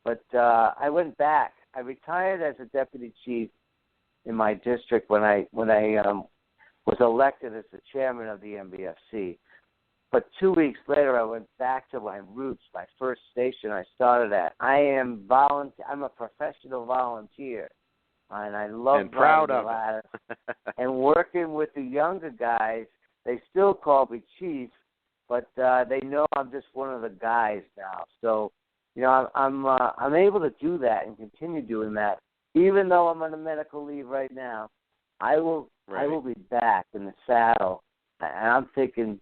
But I went back. I retired as a deputy chief in my district when I was elected as the chairman of the NVFC. But 2 weeks later, I went back to my roots, my first station I started at. I'm a professional volunteer. and I love and proud riding of the ladder. it. And working with the younger guys, they still call me Chief, but they know I'm just one of the guys now. So, you know, I'm able to do that and continue doing that, even though I'm on a medical leave right now. I will be back in the saddle, and I'm thinking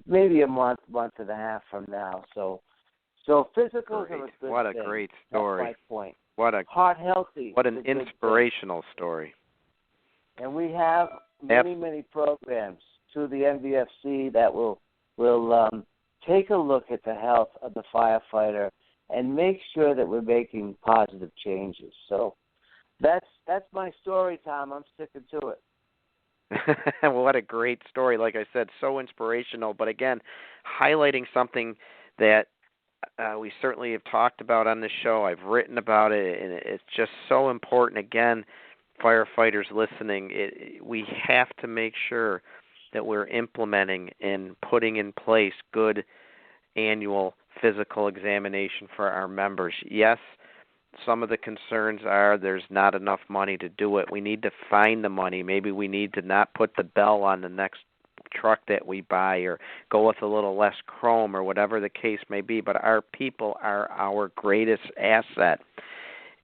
maybe a month and a half from now. So physicals are a good What a thing. great story. That's my point. What a heart healthy. What an inspirational story. And we have many programs through the NVFC that will take a look at the health of the firefighter and make sure that we're making positive changes. So that's my story, Tom. I'm sticking to it. What a great story. Like I said, so inspirational. But again, highlighting something that we certainly have talked about on this show. I've written about it, and it's just so important. Again, firefighters listening, we have to make sure that we're implementing and putting in place good annual physical examination for our members. Yes, some of the concerns are there's not enough money to do it. We need to find the money. Maybe we need to not put the bell on the next truck that we buy or go with a little less chrome or whatever the case may be. But our people are our greatest asset.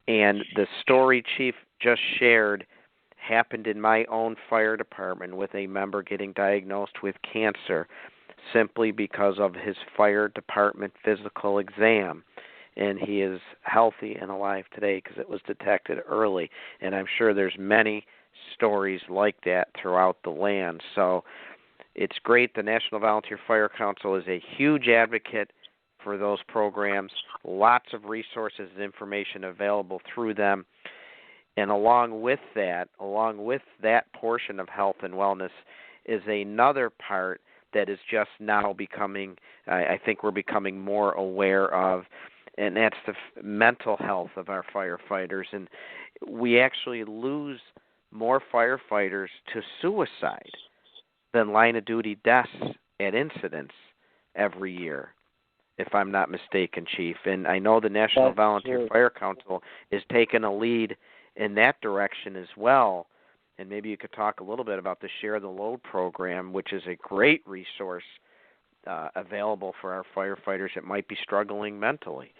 And the story Chief just shared happened in my own fire department with a member getting diagnosed with cancer simply because of his fire department physical exam. And he is healthy and alive today because it was detected early. And I'm sure there's many stories like that throughout the land. So it's great. The National Volunteer Fire Council is a huge advocate for those programs. Lots of resources and information available through them. And along with that portion of health and wellness is another part that is just now becoming, I think we're becoming more aware of, and that's the mental health of our firefighters. And we actually lose more firefighters to suicide than line-of-duty deaths at incidents every year, if I'm not mistaken, Chief. And I know the National Volunteer Fire Council is taking a lead in that direction as well. And maybe you could talk a little bit about the Share the Load program, which is a great resource available for our firefighters that might be struggling mentally.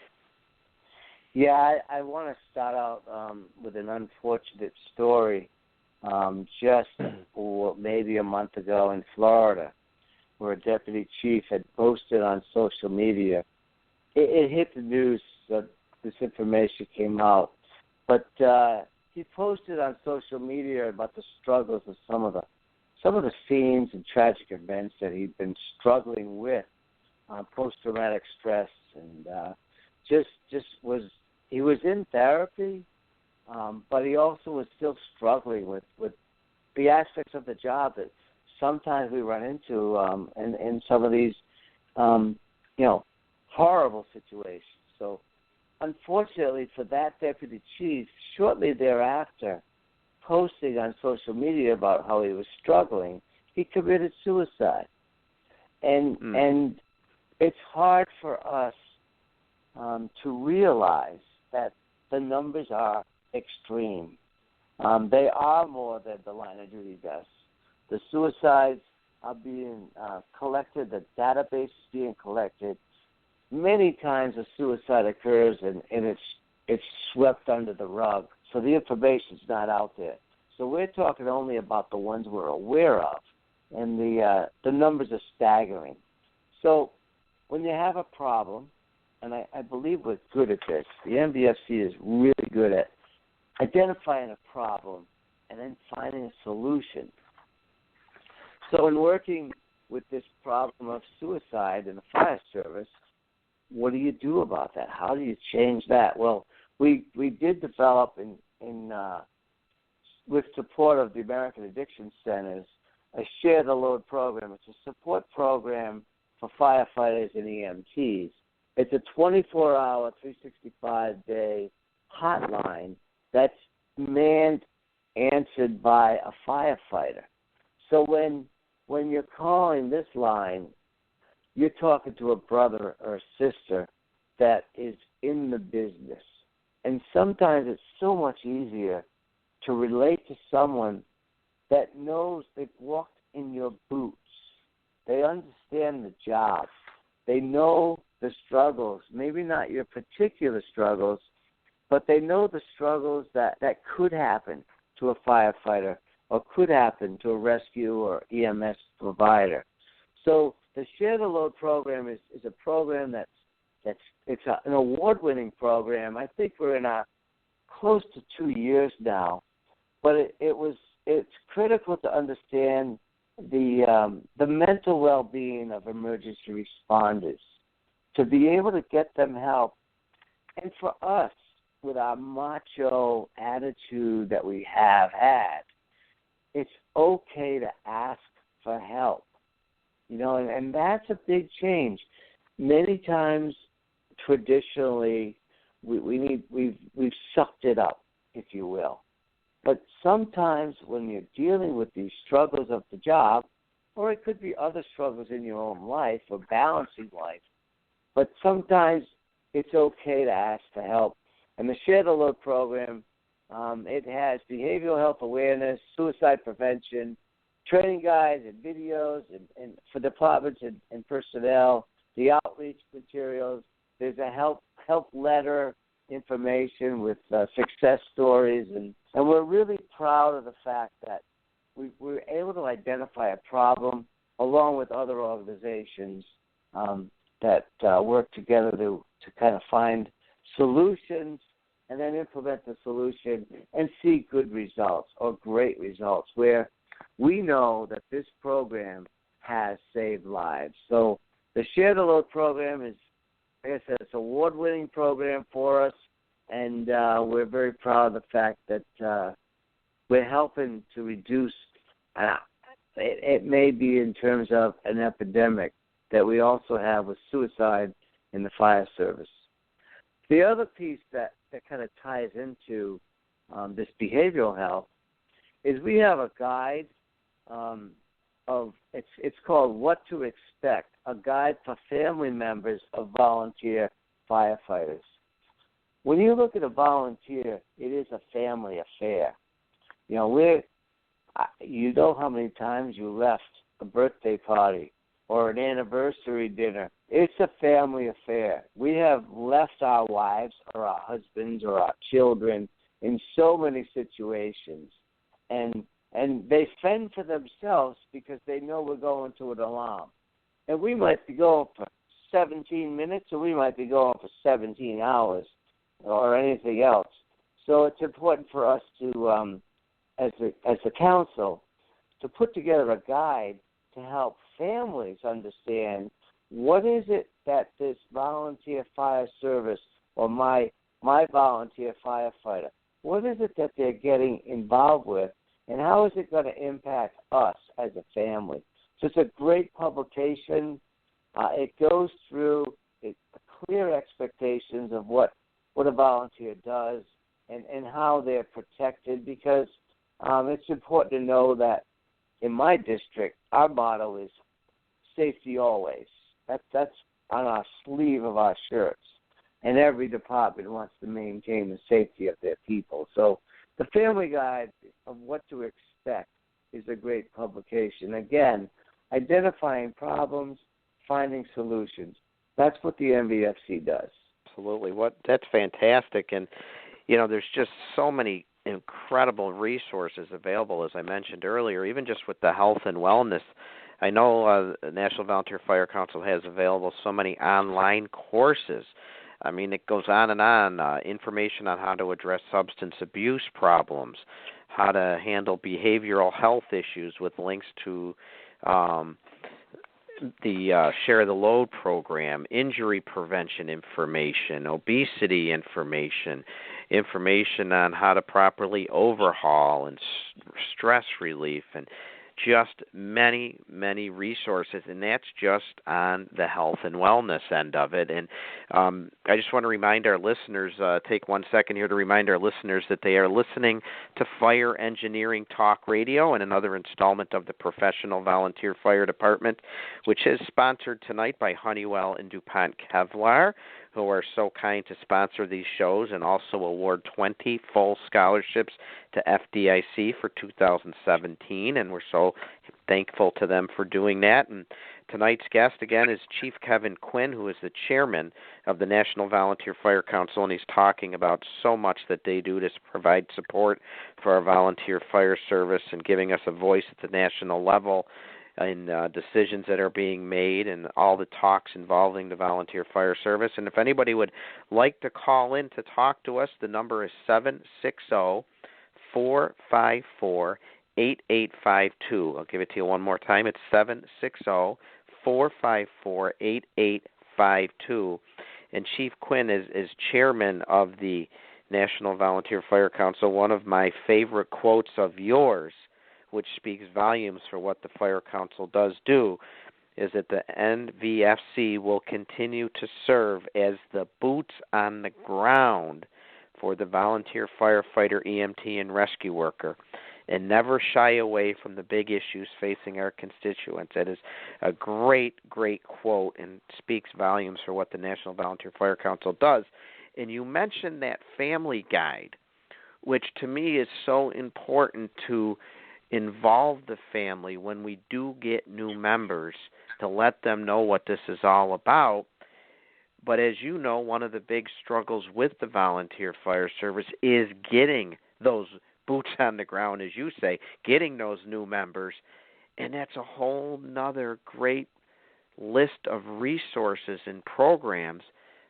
Yeah, I want to start out with an unfortunate story. Just maybe a month ago in Florida, where a deputy chief had posted on social media. It hit the news that this information came out, but he posted on social media about the struggles of some of the scenes and tragic events that he'd been struggling with, post-traumatic stress, and he was in therapy, but he also was still struggling with the aspects of the job that sometimes we run into in some of these, horrible situations. So, unfortunately for that deputy chief, shortly thereafter, posting on social media about how he was struggling, he committed suicide. And it's hard for us to realize that the numbers are extreme. They are more than the line-of-duty deaths. The suicides are being collected, the database is being collected. Many times a suicide occurs and it's swept under the rug, so the information's not out there. So we're talking only about the ones we're aware of, and the numbers are staggering. So when you have a problem, and I believe we're good at this, the NVFC is really good at identifying a problem and then finding a solution. So in working with this problem of suicide in the fire service, what do you do about that? How do you change that? Well, we did develop with support of the American Addiction Centers, a Share the Load program. It's a support program for firefighters and EMTs. It's a 24-hour, 365-day hotline that's manned, answered by a firefighter. So when you're calling this line, you're talking to a brother or a sister that is in the business. And sometimes it's so much easier to relate to someone that knows they've walked in your boots. They understand the job. They know the struggles, maybe not your particular struggles, but they know the struggles that could happen to a firefighter or could happen to a rescue or EMS provider. So the Share the Load program is a program it's an award-winning program. I think we're in close to 2 years now, but it's critical to understand the mental well-being of emergency responders, to be able to get them help, and for us, with our macho attitude that we have had, it's okay to ask for help, and that's a big change. Many times, traditionally, we've sucked it up, if you will. But sometimes when you're dealing with these struggles of the job, or it could be other struggles in your own life or balancing life, but sometimes it's okay to ask for help. And the Share the Load program, it has behavioral health awareness, suicide prevention, training guides and videos and for departments and personnel, the outreach materials. There's a help letter information with success stories, and we're really proud of the fact that we were able to identify a problem along with other organizations that work together to kind of find solutions and then implement the solution and see good results or great results where we know that this program has saved lives. So the Share the Load program is, like I said, it's an award-winning program for us, and we're very proud of the fact that we're helping to reduce, it may be in terms of an epidemic that we also have with suicide in the fire service. The other piece that kind of ties into this behavioral health is we have a guide it's called What to Expect, a guide for family members of volunteer firefighters. When you look at a volunteer, it is a family affair. You know how many times you left a birthday party or an anniversary dinner. It's a family affair. We have left our wives or our husbands or our children in so many situations, and they fend for themselves because they know we're going to an alarm. And we might be going for 17 minutes or we might be going for 17 hours or anything else. So it's important for us to, as a council, to put together a guide to help families understand what is it that this volunteer fire service or my volunteer firefighter, what is it that they're getting involved with, and how is it going to impact us as a family? So it's a great publication. It goes through clear expectations of what a volunteer does and how they're protected, because it's important to know that in my district, our motto is safety always. That's on our sleeve of our shirts. And every department wants to maintain the safety of their people. So the Family Guide of What to Expect is a great publication. Again, identifying problems, finding solutions. That's what the NVFC does. Absolutely. That's fantastic. And, there's just so many incredible resources available, as I mentioned earlier, even just with the health and wellness. I know the National Volunteer Fire Council has available so many online courses. I mean, it goes on and on. Information on how to address substance abuse problems, how to handle behavioral health issues with links to the Share the Load program, injury prevention information, obesity information on how to properly overhaul and stress relief, and just many, many resources, and that's just on the health and wellness end of it. And I just want to remind our listeners, take 1 second here to remind our listeners that they are listening to Fire Engineering Talk Radio and another installment of the Professional Volunteer Fire Department, which is sponsored tonight by Honeywell and DuPont Kevlar, who are so kind to sponsor these shows and also award 20 full scholarships to FDIC for 2017, and we're so thankful to them for doing that. And tonight's guest, again, is Chief Kevin Quinn, who is the chairman of the National Volunteer Fire Council, and he's talking about so much that they do to provide support for our volunteer fire service and giving us a voice at the national level in decisions that are being made and all the talks involving the volunteer fire service. And if anybody would like to call in to talk to us, the number is 760-454-8852. I'll give it to you one more time. It's 760-454-8852. And Chief Quinn is chairman of the National Volunteer Fire Council. One of my favorite quotes of yours, which speaks volumes for what the Fire Council does do, is that the NVFC will continue to serve as the boots on the ground for the volunteer firefighter, EMT, and rescue worker, and never shy away from the big issues facing our constituents. That is a great, great quote and speaks volumes for what the National Volunteer Fire Council does. And you mentioned that family guide, which to me is so important to involve the family when we do get new members to let them know what this is all about. But as you know, one of the big struggles with the volunteer fire service is getting those boots on the ground, as you say, getting those new members. And that's a whole nother great list of resources and programs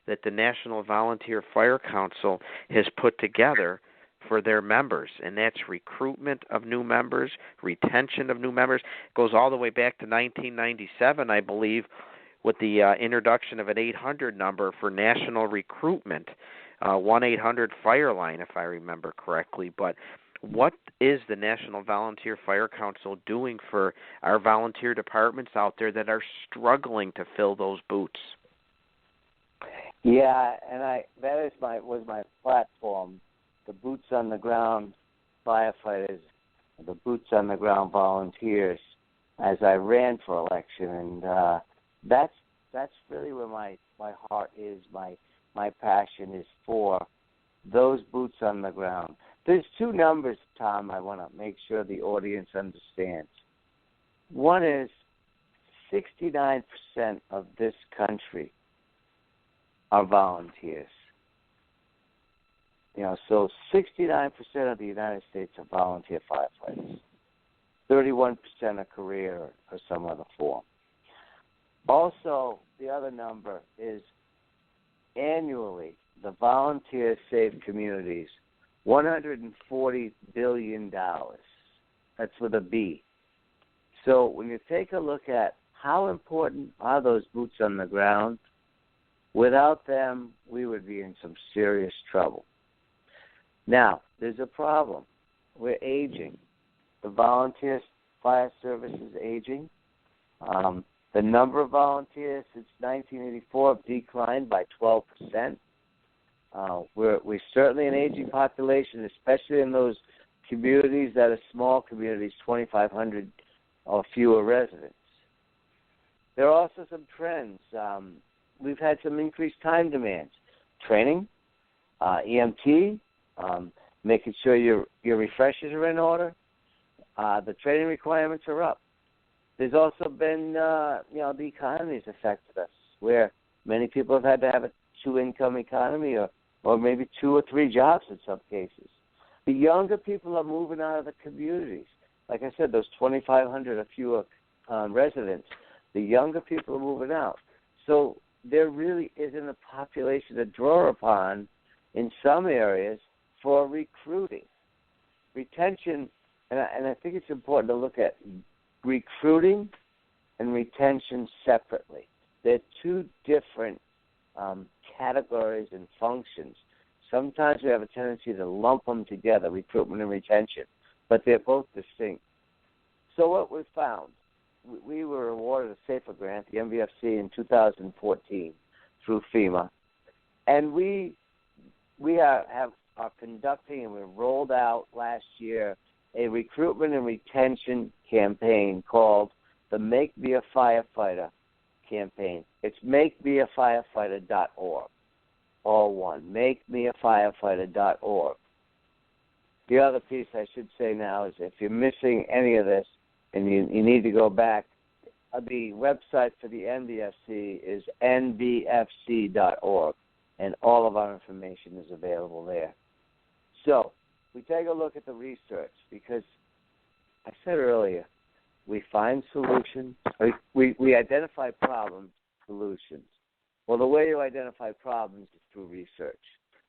that the National Volunteer Fire Council has put together for their members, and that's recruitment of new members, retention of new members. It goes all the way back to 1997, I believe, with the introduction of an 800 number for national recruitment, 1-800-FIRE-LINE, if I remember correctly. But what is the National Volunteer Fire Council doing for our volunteer departments out there that are struggling to fill those boots? Yeah, and that was my platform. The boots on the ground firefighters, the boots on the ground volunteers, as I ran for election, and that's really where my heart is. My passion is for those boots on the ground. There's two numbers, Tom, I want to make sure the audience understands. One is 69% of this country are volunteers. So 69% of the United States are volunteer firefighters. 31% are career or some other form. Also, the other number is annually the volunteers save communities $140 billion. That's with a B. So when you take a look at how important are those boots on the ground, without them, we would be in some serious trouble. Now, there's a problem. We're aging. The volunteer fire service is aging. The number of volunteers since 1984 have declined by 12%. We're certainly an aging population, especially in those communities that are small communities, 2,500 or fewer residents. There are also some trends. We've had some increased time demands. Training, EMT, making sure your refreshers are in order. The training requirements are up. There's also been, the economy has affected us, where many people have had to have a two-income economy or maybe 2 or 3 jobs in some cases. The younger people are moving out of the communities. Like I said, those 2,500 or fewer residents, the younger people are moving out. So there really isn't a population to draw upon in some areas for recruiting. Retention, and I think it's important to look at recruiting and retention separately. They're two different categories and functions. Sometimes we have a tendency to lump them together, recruitment and retention, but they're both distinct. So what we found, we were awarded a SAFER grant, the NVFC, in 2014 through FEMA. And we are conducting, and we rolled out last year, a recruitment and retention campaign called the Make Me a Firefighter campaign. It's makemeafirefighter.org, all one, makemeafirefighter.org. The other piece I should say now is if you're missing any of this and you need to go back, the website for the NVFC is nvfc.org, and all of our information is available there. So we take a look at the research because I said earlier, we find solutions. We identify problems, solutions. Well, the way you identify problems is through research.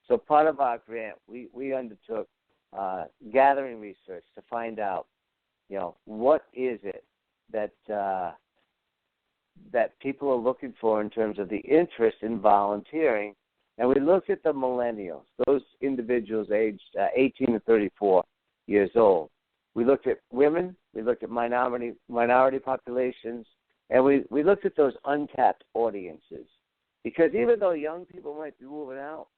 So part of our grant, we undertook gathering research to find out, what is it that people are looking for in terms of the interest in volunteering. And we looked at the millennials, those individuals aged 18 to 34 years old. We looked at women, we looked at minority populations, and we looked at those untapped audiences. Because even though young people might be moving out,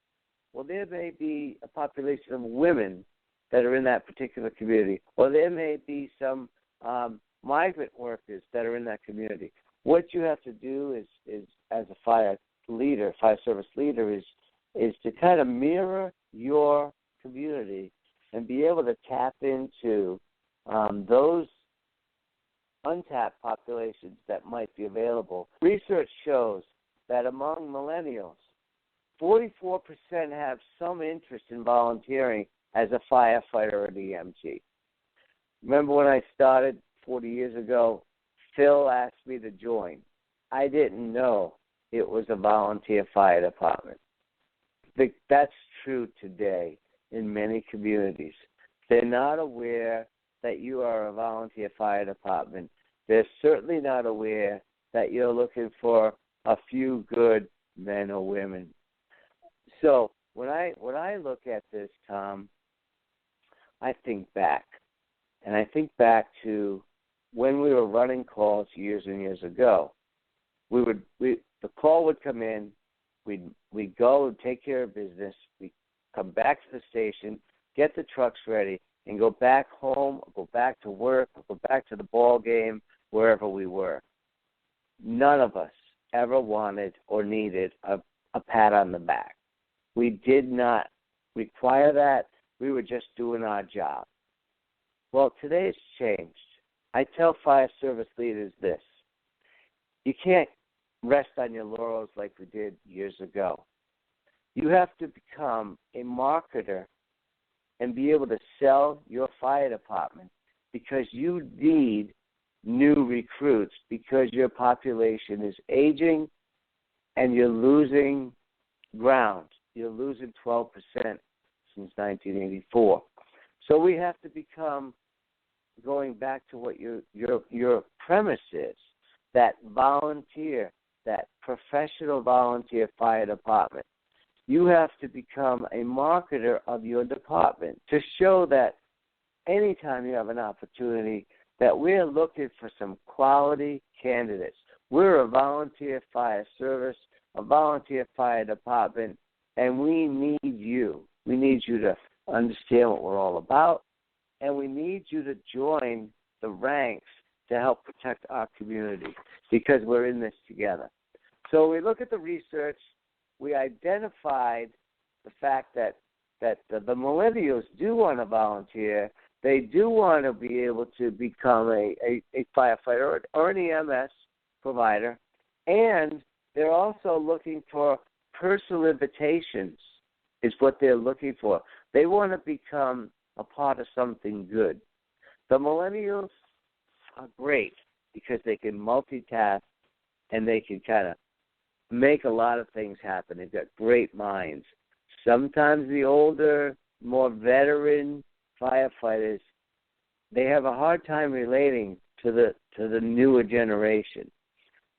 well, there may be a population of women that are in that particular community, or there may be some migrant workers that are in that community. What you have to do is as a fire service leader, is to kind of mirror your community and be able to tap into those untapped populations that might be available. Research shows that among millennials, 44% have some interest in volunteering as a firefighter or an EMT. Remember when I started 40 years ago, Phil asked me to join. I didn't know it was a volunteer fire department. That's true today in many communities. They're not aware that you are a volunteer fire department. They're certainly not aware that you're looking for a few good men or women. So when I look at this, Tom, I think back. And I think back to when we were running calls years and years ago. The call would come in, we'd go and take care of business, we'd come back to the station, get the trucks ready, and go back home, or go back to work, or go back to the ball game, wherever we were. None of us ever wanted or needed a pat on the back. We did not require that. We were just doing our job. Well, today it's changed. I tell fire service leaders this. You can't rest on your laurels like we did years ago. You have to become a marketer and be able to sell your fire department because you need new recruits because your population is aging and you're losing ground. You're losing 12% since 1984. So we have to become, going back to what your premise is, that volunteer, that professional volunteer fire department. You have to become a marketer of your department to show that anytime you have an opportunity that we're looking for some quality candidates. We're a volunteer fire service, a volunteer fire department, and we need you. We need you to understand what we're all about, and we need you to join the ranks to help protect our community because we're in this together. So we look at the research. We identified the fact that the millennials do want to volunteer. They do want to be able to become a firefighter or an EMS provider, and they're also looking for personal invitations is what they're looking for. They want to become a part of something good. The millennials are great because they can multitask and they can kind of make a lot of things happen. They've got great minds. Sometimes the older, more veteran firefighters, they have a hard time relating to the newer generation.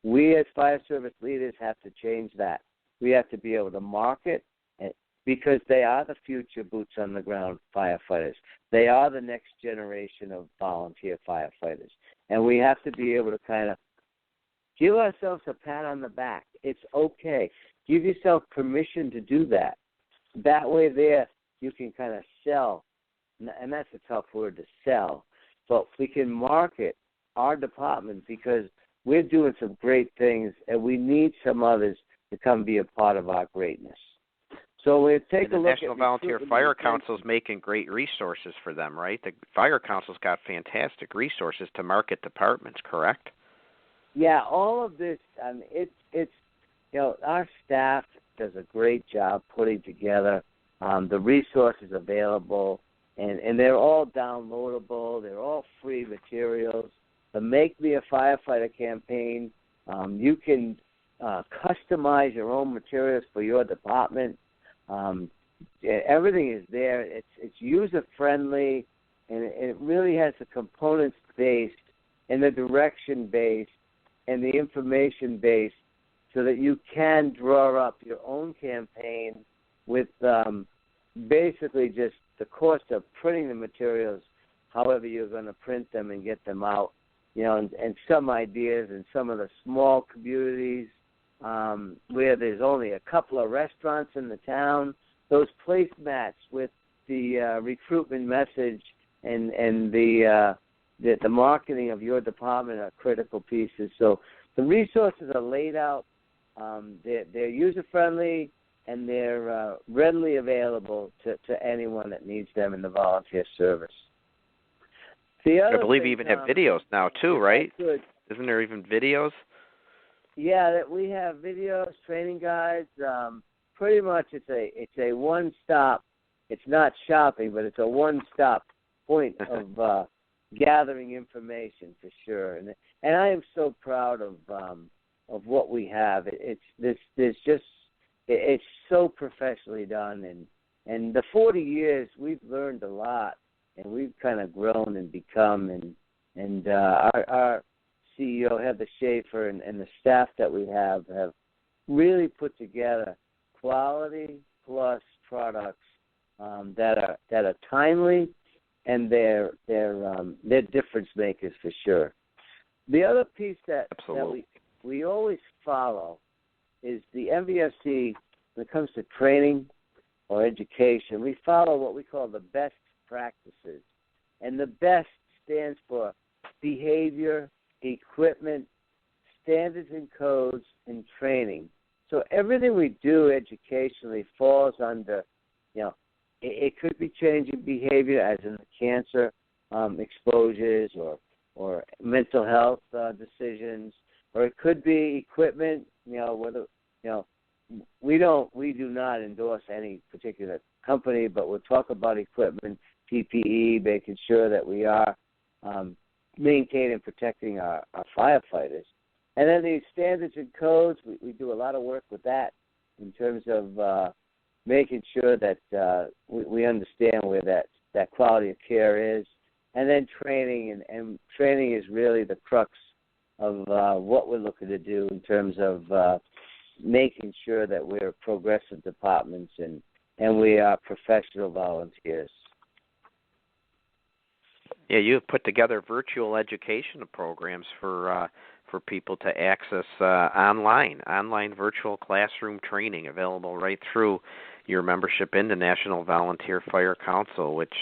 We as fire service leaders have to change that. We have to be able to market because they are the future boots on the ground firefighters. They are the next generation of volunteer firefighters. And we have to be able to kind of give ourselves a pat on the back. It's okay. Give yourself permission to do that. That way there you can kind of sell, and that's a tough word to sell, but we can market our department because we're doing some great things, and we need some others to come be a part of our greatness. So we'll take a look at... The National Volunteer Fire Council is making great resources for them, right? The Fire Council's got fantastic resources to market departments, correct? Yeah, all of this, it's our staff does a great job putting together the resources available, and they're all downloadable. They're all free materials. The Make Me a Firefighter campaign, you can customize your own materials for your department. Everything is there. It's user-friendly, and it really has the components-based and the direction-based and the information-based so that you can draw up your own campaign with basically just the cost of printing the materials, however you're going to print them and get them out, and some ideas in some of the small communities where there's only a couple of restaurants in the town. Those placemats with the recruitment message and the marketing of your department are critical pieces. So the resources are laid out. They're user-friendly, and they're readily available to anyone that needs them in the volunteer service. I believe you even have videos now, too, right? Isn't there even videos? Yeah, we have videos, training guides. Pretty much it's a one-stop. It's not shopping, but it's a one-stop point of gathering information for sure. And I am so proud of what we have. It's so professionally done, and the 40 years we've learned a lot, and we've kind of grown and become, and our CEO Heather Schaefer and the staff that we have really put together quality plus products that are timely, and they're difference makers for sure. The other piece that we always follow is the NVFC. When it comes to training or education, we follow what we call the best practices, and the best stands for behavior, equipment, standards and codes, and training. So everything we do educationally falls under, it could be changing behavior, as in the cancer exposures or mental health decisions, or it could be equipment. We do not endorse any particular company, but we'll talk about equipment, PPE, making sure that we are maintaining and protecting our firefighters. And then these standards and codes, we do a lot of work with that in terms of making sure that we understand where that quality of care is. And then training, and training is really the crux of what we're looking to do in terms of making sure that we're progressive departments and we are professional volunteers. Yeah, you've put together virtual educational programs for people to access online virtual classroom training available right through your membership in the National Volunteer Fire Council, which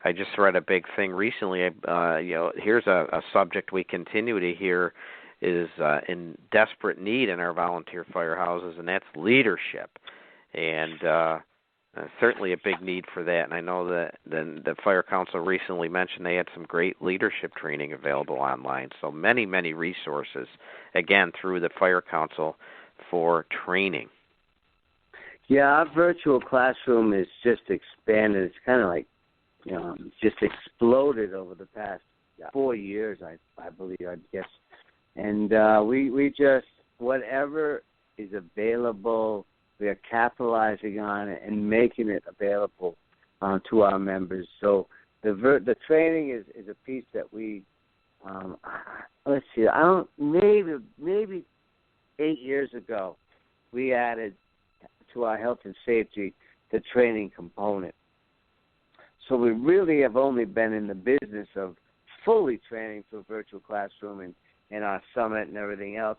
I just read a big thing recently. Here's a subject we continue to hear is in desperate need in our volunteer firehouses, and that's leadership. And certainly a big need for that. And I know that the Fire Council recently mentioned they had some great leadership training available online. So many, many resources, again, through the Fire Council for training. Yeah, our virtual classroom is just expanded. It's kind of like, just exploded over the past 4 years, I believe, I guess. And we just, whatever is available, we are capitalizing on it and making it available to our members. So the training is a piece that we, let's see, maybe 8 years ago, we added to our health and safety the training component. So we really have only been in the business of fully training through virtual classroom and our summit and everything else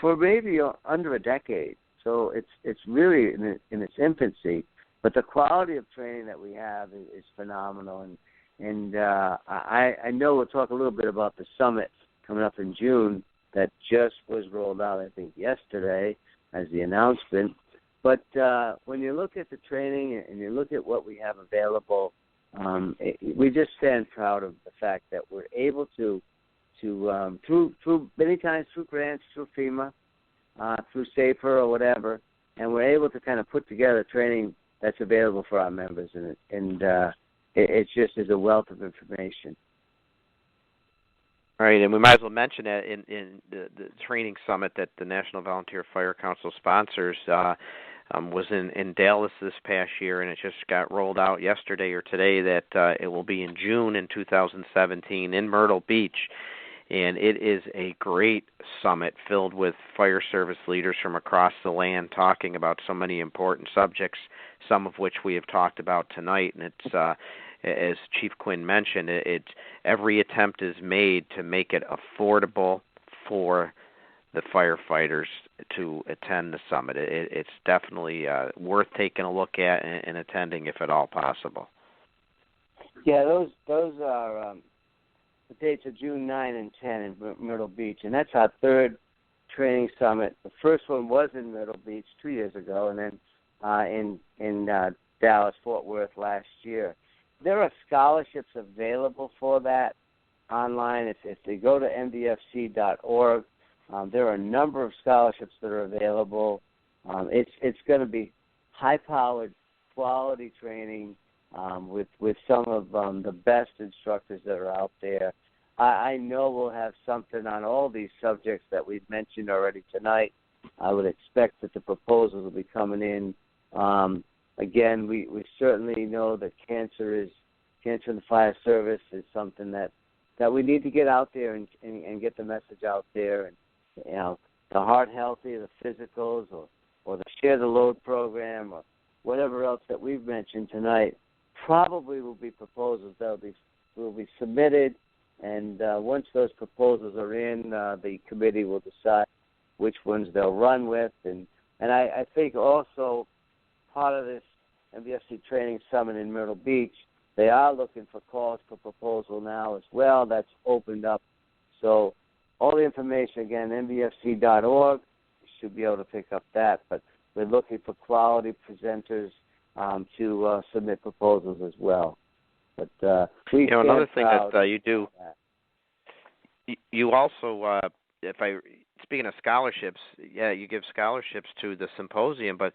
for maybe under a decade. So it's really in its infancy, but the quality of training that we have is phenomenal. And I know we'll talk a little bit about the summit coming up in June that just was rolled out, I think, yesterday as the announcement. But when you look at the training and you look at what we have available, we just stand proud of the fact that we're able to through many times through grants, through FEMA, through SAFER or whatever, and we're able to kind of put together training that's available for our members, and it just is a wealth of information. Right, and we might as well mention that in the training summit that the National Volunteer Fire Council sponsors was in Dallas this past year, and it just got rolled out yesterday or today that it will be in June in 2017 in Myrtle Beach. And it is a great summit filled with fire service leaders from across the land talking about so many important subjects, some of which we have talked about tonight. And it's, as Chief Quinn mentioned, every attempt is made to make it affordable for the firefighters to attend the summit. It's definitely worth taking a look at and attending if at all possible. Yeah, those are the dates are June 9 and 10 in Myrtle Beach, and that's our third training summit. The first one was in Myrtle Beach 2 years ago, and then in Dallas, Fort Worth last year. There are scholarships available for that online. If they go to nvfc.org, there are a number of scholarships that are available. It's going to be high-powered, quality training with some of the best instructors that are out there. I know we'll have something on all these subjects that we've mentioned already tonight. I would expect that the proposals will be coming in. Again, we certainly know that cancer in the fire service is something that we need to get out there and get the message out there. And you know, the heart healthy, the physicals, or the share the load program, or whatever else that we've mentioned tonight, probably will be proposals that will be submitted. And once those proposals are in, the committee will decide which ones they'll run with. And I think also part of this NVFC Training Summit in Myrtle Beach, they are looking for calls for proposal now as well. That's opened up. So all the information, again, nvfc.org, you should be able to pick up that. But we're looking for quality presenters to submit proposals as well. But another thing that you do, you also, speaking of scholarships, you give scholarships to the symposium, but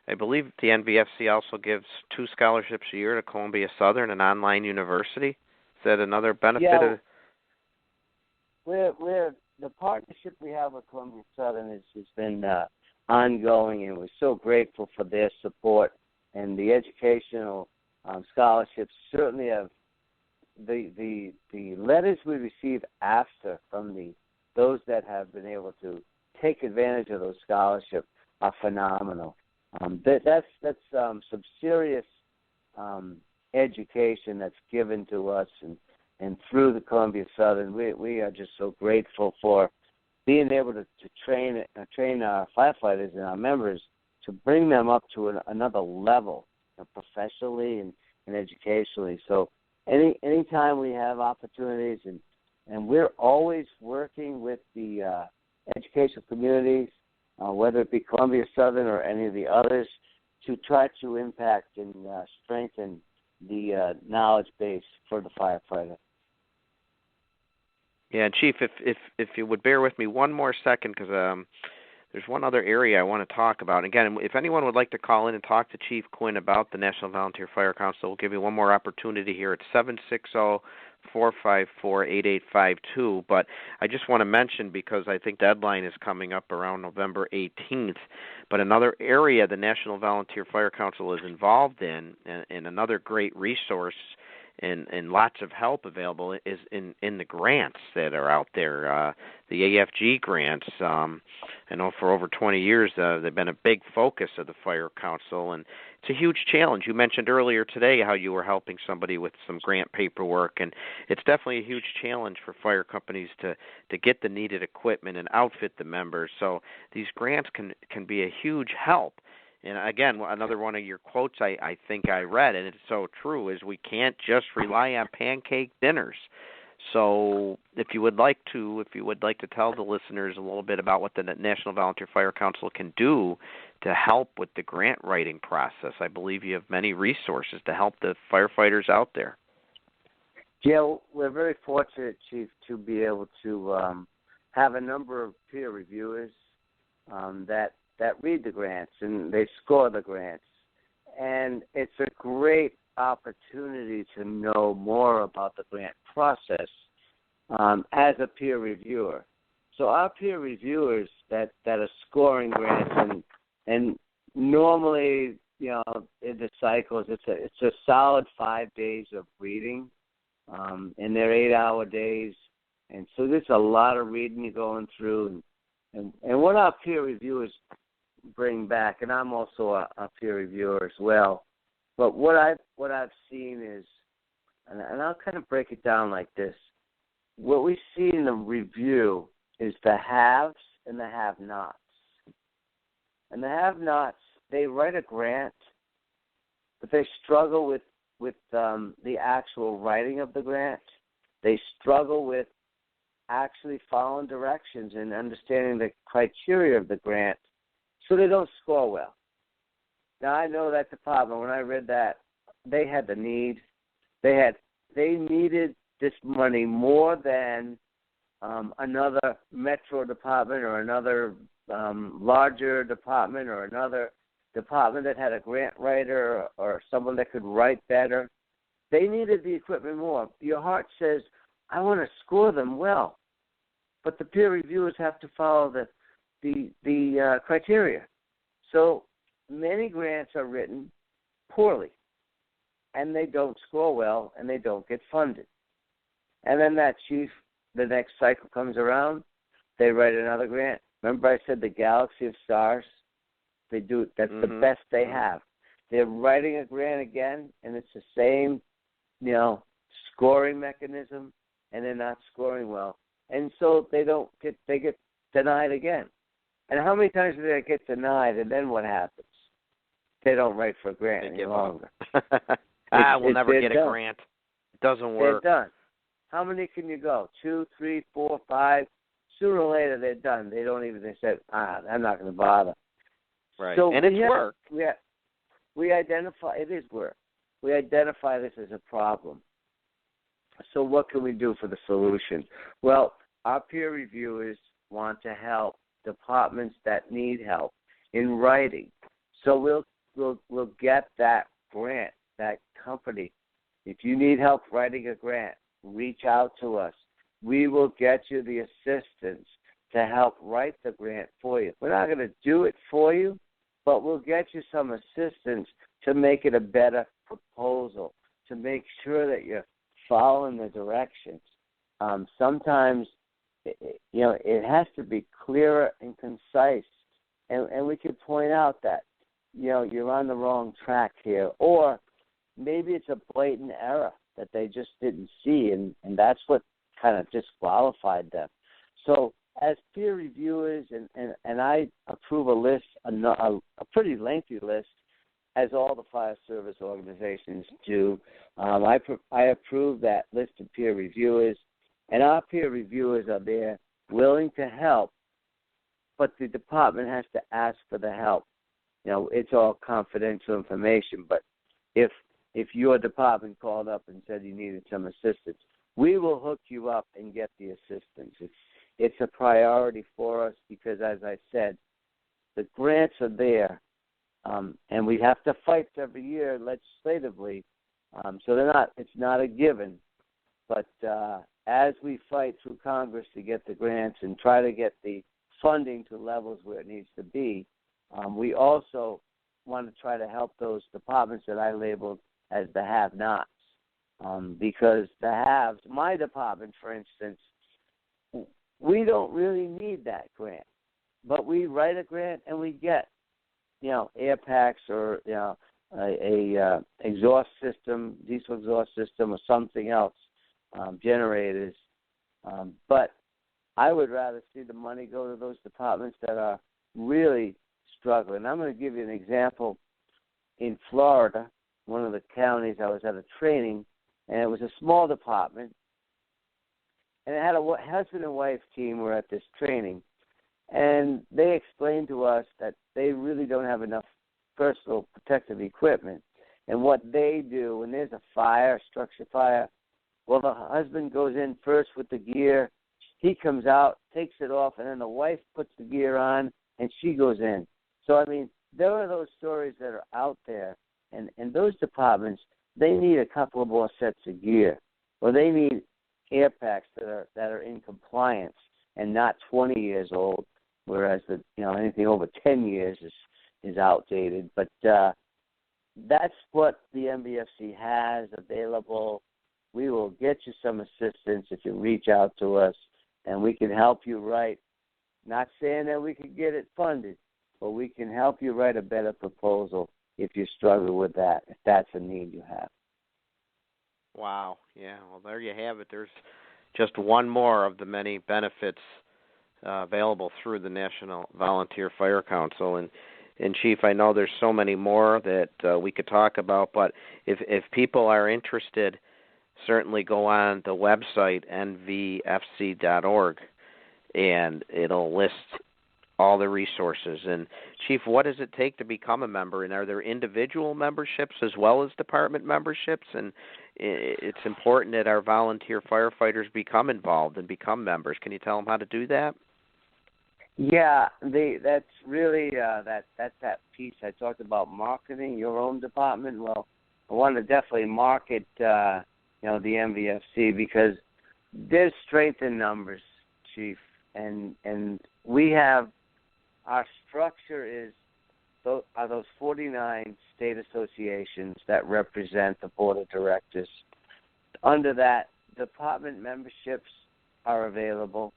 I believe the NVFC also gives 2 scholarships a year to Columbia Southern, an online university. Is that another benefit? Yeah, we're the partnership we have with Columbia Southern has been ongoing, and we're so grateful for their support. And the educational scholarships certainly have the letters we receive after from those that have been able to take advantage of those scholarships are phenomenal. That's some serious education that's given to us, and through the Columbia Southern, we are just so grateful for being able to train our firefighters and our members to bring them up to another level, professionally and educationally. So anytime we have opportunities, and we're always working with the educational communities, whether it be Columbia Southern or any of the others, to try to impact and strengthen the knowledge base for the firefighter. Yeah, Chief, if you would bear with me one more second, because there's one other area I want to talk about. Again, if anyone would like to call in and talk to Chief Quinn about the National Volunteer Fire Council, we'll give you one more opportunity here at 760-454-8852. But I just want to mention, because I think the deadline is coming up around November 18th, but another area the National Volunteer Fire Council is involved in, and another great resource and lots of help available is in the grants that are out there, the AFG grants. I know for over 20 years they've been a big focus of the Fire Council, and it's a huge challenge. You mentioned earlier today how you were helping somebody with some grant paperwork, and it's definitely a huge challenge for fire companies to get the needed equipment and outfit the members. So these grants can be a huge help. And again, another one of your quotes I think I read, and it's so true, is we can't just rely on pancake dinners. So if you would like to tell the listeners a little bit about what the National Volunteer Fire Council can do to help with the grant writing process. I believe you have many resources to help the firefighters out there. Yeah, we're very fortunate, Chief, to be able to have a number of peer reviewers that read the grants and they score the grants. And it's a great opportunity to know more about the grant process as a peer reviewer. So our peer reviewers that are scoring grants, and normally, you know, in the cycles, it's a solid 5 days of reading, and they're 8-hour days, and so there's a lot of reading you're going through, and what our peer reviewers bring back, and I'm also a peer reviewer as well. But what I've seen is, and I'll kind of break it down like this: what we see in the review is the haves and the have-nots. And the have-nots, they write a grant, but they struggle with the actual writing of the grant. They struggle with actually following directions and understanding the criteria of the grant, so they don't score well. Now, I know that department, when I read that, they had the need. They needed this money more than another metro department or another larger department or another department that had a grant writer or someone that could write better. They needed the equipment more. Your heart says, I want to score them well, but the peer reviewers have to follow the criteria. So many grants are written poorly, and they don't score well, and they don't get funded. And then the next cycle comes around, they write another grant. Remember I said the galaxy of stars? They do. That's the best they have. They're writing a grant again, and it's the same, scoring mechanism, and they're not scoring well. And so they get denied again. And how many times do they get denied, and then what happens? They don't write for a grant any longer. We'll never get a grant. It doesn't work. They're done. How many can you go? 2, 3, 4, 5. Sooner or later, they're done. They say, I'm not going to bother. Right. So and it's work. We identify, it is work. We identify this as a problem. So what can we do for the solution? Well, our peer reviewers want to help departments that need help in writing. So we'll get that grant, that company. If you need help writing a grant, reach out to us. We will get you the assistance to help write the grant for you. We're not going to do it for you, but we'll get you some assistance to make it a better proposal, to make sure that you're following the directions. Sometimes, it has to be clearer and concise, and we can point out that, you're on the wrong track here, or maybe it's a blatant error that they just didn't see, and that's what kind of disqualified them. So as peer reviewers, and I approve a list, a pretty lengthy list, as all the fire service organizations do. I approve that list of peer reviewers, and our peer reviewers are there willing to help, but the department has to ask for the help. It's all confidential information, but if your department called up and said you needed some assistance, we will hook you up and get the assistance. It's a priority for us because, as I said, the grants are there, and we have to fight every year legislatively. So it's not a given. But as we fight through Congress to get the grants and try to get the funding to levels where it needs to be, we also want to try to help those departments that I labeled as the have-nots. because the haves, my department, for instance, we don't really need that grant, but we write a grant and we get, air packs or, a exhaust system, diesel exhaust system or something else, generators. But I would rather see the money go to those departments that are really struggling. I'm going to give you an example. In Florida, one of the counties, I was at a training, and it was a small department, and it had a husband and wife team were at this training, and they explained to us that they really don't have enough personal protective equipment. And what they do, when there's a fire, structure fire, well, the husband goes in first with the gear, he comes out, takes it off, and then the wife puts the gear on, and she goes in. So, I mean, there are those stories that are out there, and those departments, they need a couple of more sets of gear, or they need air packs that are in compliance and not 20 years old, whereas anything over 10 years is outdated. But that's what the NVFC has available. We will get you some assistance if you reach out to us, and we can help you write. Not saying that we can get it funded, but we can help you write a better proposal if you struggle with that, if that's a need you have. Wow. Yeah. Well, there you have it. There's just one more of the many benefits available through the National Volunteer Fire Council. And Chief, I know there's so many more that we could talk about, but if people are interested, certainly go on the website, nvfc.org, and it'll list all the resources. And Chief, what does it take to become a member? And are there individual memberships as well as department memberships? And it's important that our volunteer firefighters become involved and become members. Can you tell them how to do that? Yeah, that's really that's that piece I talked about, marketing your own department. Well, I want to definitely market the NVFC because there's strength in numbers, Chief, and we have our structure are those 49 state associations that represent the board of directors. Under that, department memberships are available.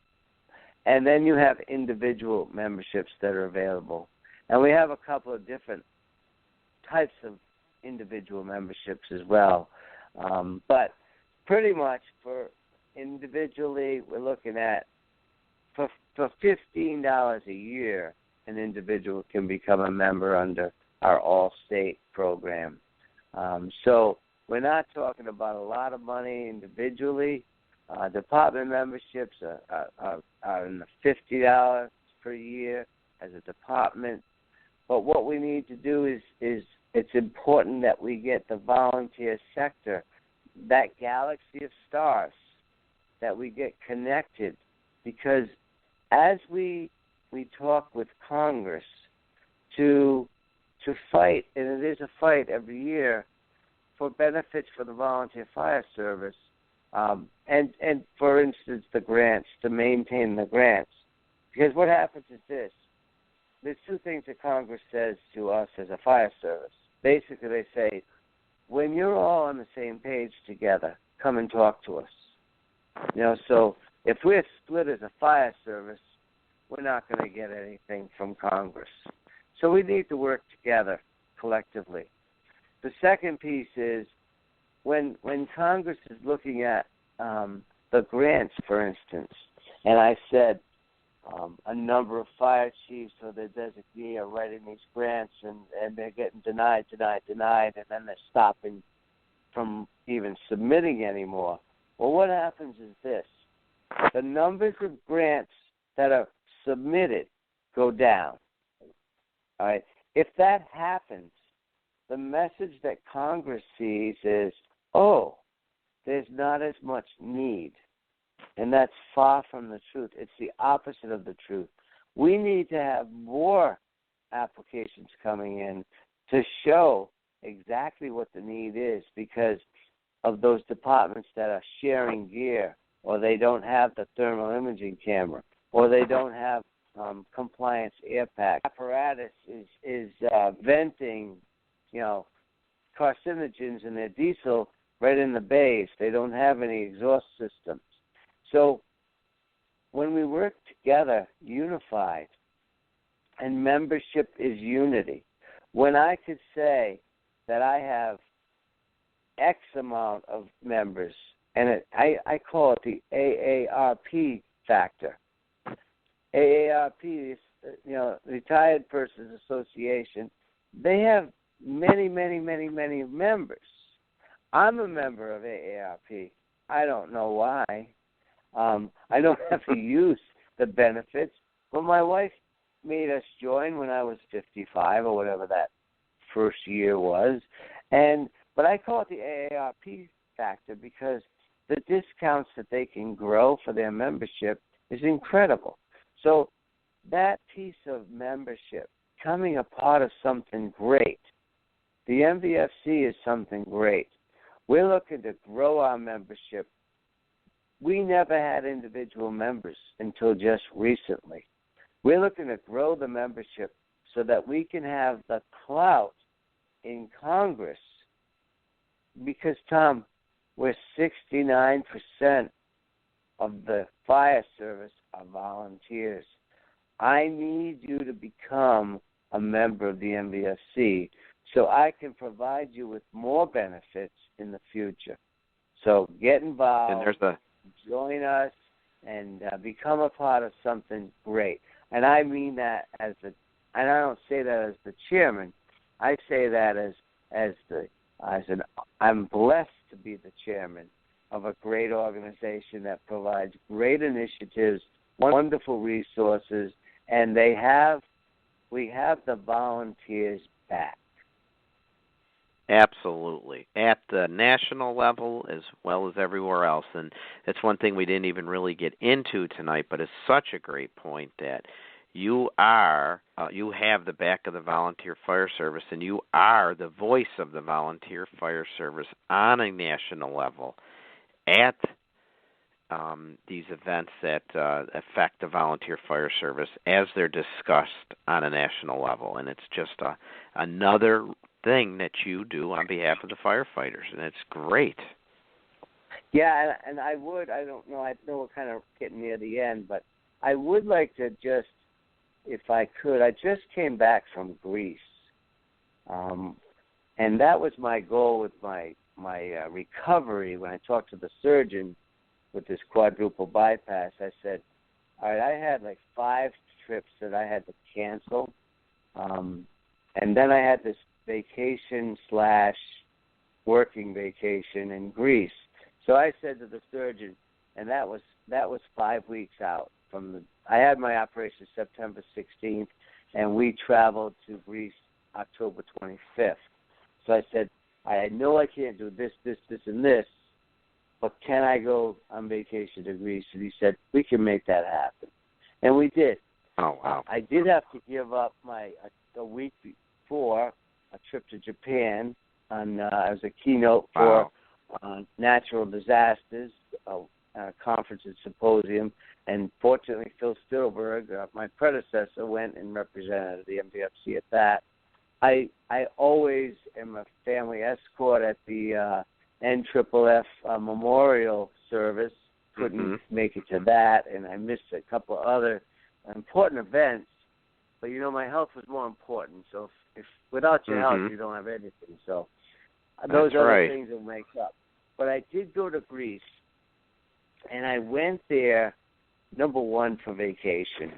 And then you have individual memberships that are available. And we have a couple of different types of individual memberships as well. But pretty much for individually, we're looking at for $15 a year, an individual can become a member under our all-state program. So we're not talking about a lot of money individually. Department memberships are in the $50 per year as a department. But what we need to do is it's important that we get the volunteer sector, that galaxy of stars, that we get connected. Because as we talk with Congress to fight, and it is a fight every year, for benefits for the volunteer fire service, and for instance, the grants, to maintain the grants. Because what happens is this. There's two things that Congress says to us as a fire service. Basically, they say, when you're all on the same page together, come and talk to us. So if we're split as a fire service, we're not going to get anything from Congress. So we need to work together collectively. The second piece is when Congress is looking at the grants, for instance, and I said a number of fire chiefs or their designee are writing these grants and they're getting denied, and then they're stopping from even submitting anymore. Well, what happens is this. The numbers of grants that are submitted go down. All right? If that happens, the message that Congress sees is, there's not as much need. And that's far from the truth. It's the opposite of the truth. We need to have more applications coming in to show exactly what the need is because of those departments that are sharing gear, or they don't have the thermal imaging camera, or they don't have compliance air pack. Apparatus is venting, carcinogens in their diesel, right in the base. They don't have any exhaust systems. So when we work together, unified, and membership is unity, when I could say that I have X amount of members, and I call it the AARP factor. AARP is, Retired Persons Association. They have many, many, many, many members. I'm a member of AARP. I don't know why. I don't have to use the benefits, but my wife made us join when I was 55 or whatever that first year was. But I call it the AARP factor because the discounts that they can grow for their membership is incredible. So that piece of membership, becoming a part of something great, the NVFC is something great. We're looking to grow our membership. We never had individual members until just recently. We're looking to grow the membership so that we can have the clout in Congress because, Tom, we're 69% of the fire service are volunteers. I need you to become a member of the NVFC so I can provide you with more benefits in the future. So get involved, join us, and become a part of something great. And I mean that and I don't say that as the chairman. I say that I'm blessed to be the chairman of a great organization that provides great initiatives, wonderful resources, and we have the volunteers back. Absolutely. At the national level as well as everywhere else. And it's one thing we didn't even really get into tonight, but it's such a great point that you have the back of the volunteer fire service, and you are the voice of the volunteer fire service on a national level at these events that affect the volunteer fire service as they're discussed on a national level. And it's just another thing that you do on behalf of the firefighters, and it's great. Yeah, and I don't know, I know we're kind of getting near the end, but I would like to just, if I could, I just came back from Greece, and that was my goal with my recovery. When I talked to the surgeon with this quadruple bypass, I said, all right, I had like 5 trips that I had to cancel, and then I had this vacation/working vacation in Greece. So I said to the surgeon, and that was 5 weeks out from I had my operation September 16th, and we traveled to Greece October 25th. So I said, I know I can't do this, and this, but can I go on vacation to Greece? And he said, we can make that happen. And we did. Oh, wow. I did have to give up a week before a trip to Japan. I was a keynote for natural disasters, a conference and symposium, and fortunately Phil Stillberg, my predecessor, went and represented the NVFC at that. I always am a family escort at the NFFF memorial service. Couldn't make it to that, and I missed a couple of other important events. But, my health was more important. So if without your health, you don't have anything. So those are the things that make up. But I did go to Greece, and I went there, number one, for vacation.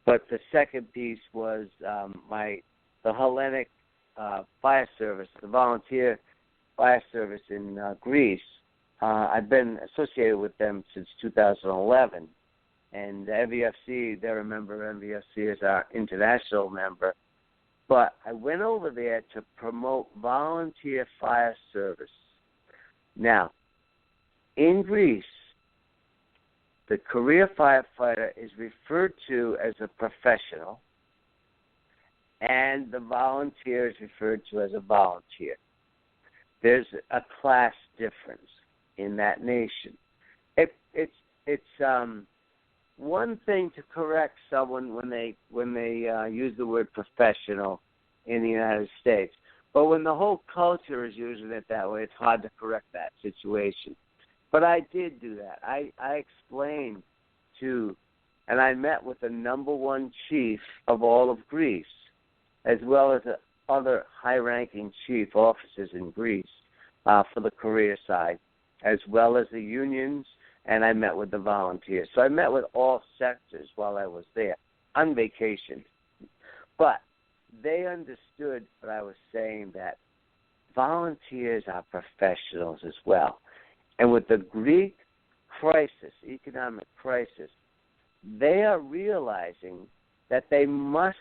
But the second piece was the Hellenic Fire Service, the volunteer fire service in Greece. I've been associated with them since 2011. And NVFC, they're a member of NVFC as our international member. But I went over there to promote volunteer fire service. Now, in Greece, the career firefighter is referred to as a professional, and the volunteer is referred to as a volunteer. There's a class difference in that nation. It's one thing to correct someone when they use the word professional in the United States, But when the whole culture is using it that way, it's hard to correct that situation. But I did do that. I explained to, and I met with the number one chief of all of Greece, as well as the other high-ranking chief officers in Greece for the career side, as well as the unions, and I met with the volunteers. So I met with all sectors while I was there on vacation. But they understood what I was saying, that volunteers are professionals as well. And with the Greek crisis, economic crisis, they are realizing that they must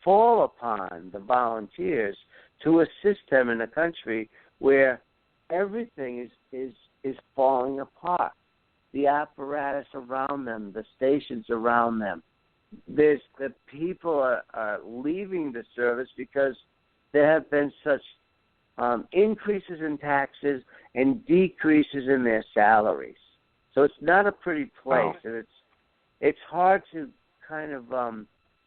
fall upon the volunteers to assist them in a country where everything is falling apart. The apparatus around them, the stations around them. The people are leaving the service because there have been such increases in taxes and decreases in their salaries. So it's not a pretty place, and it's hard to kind of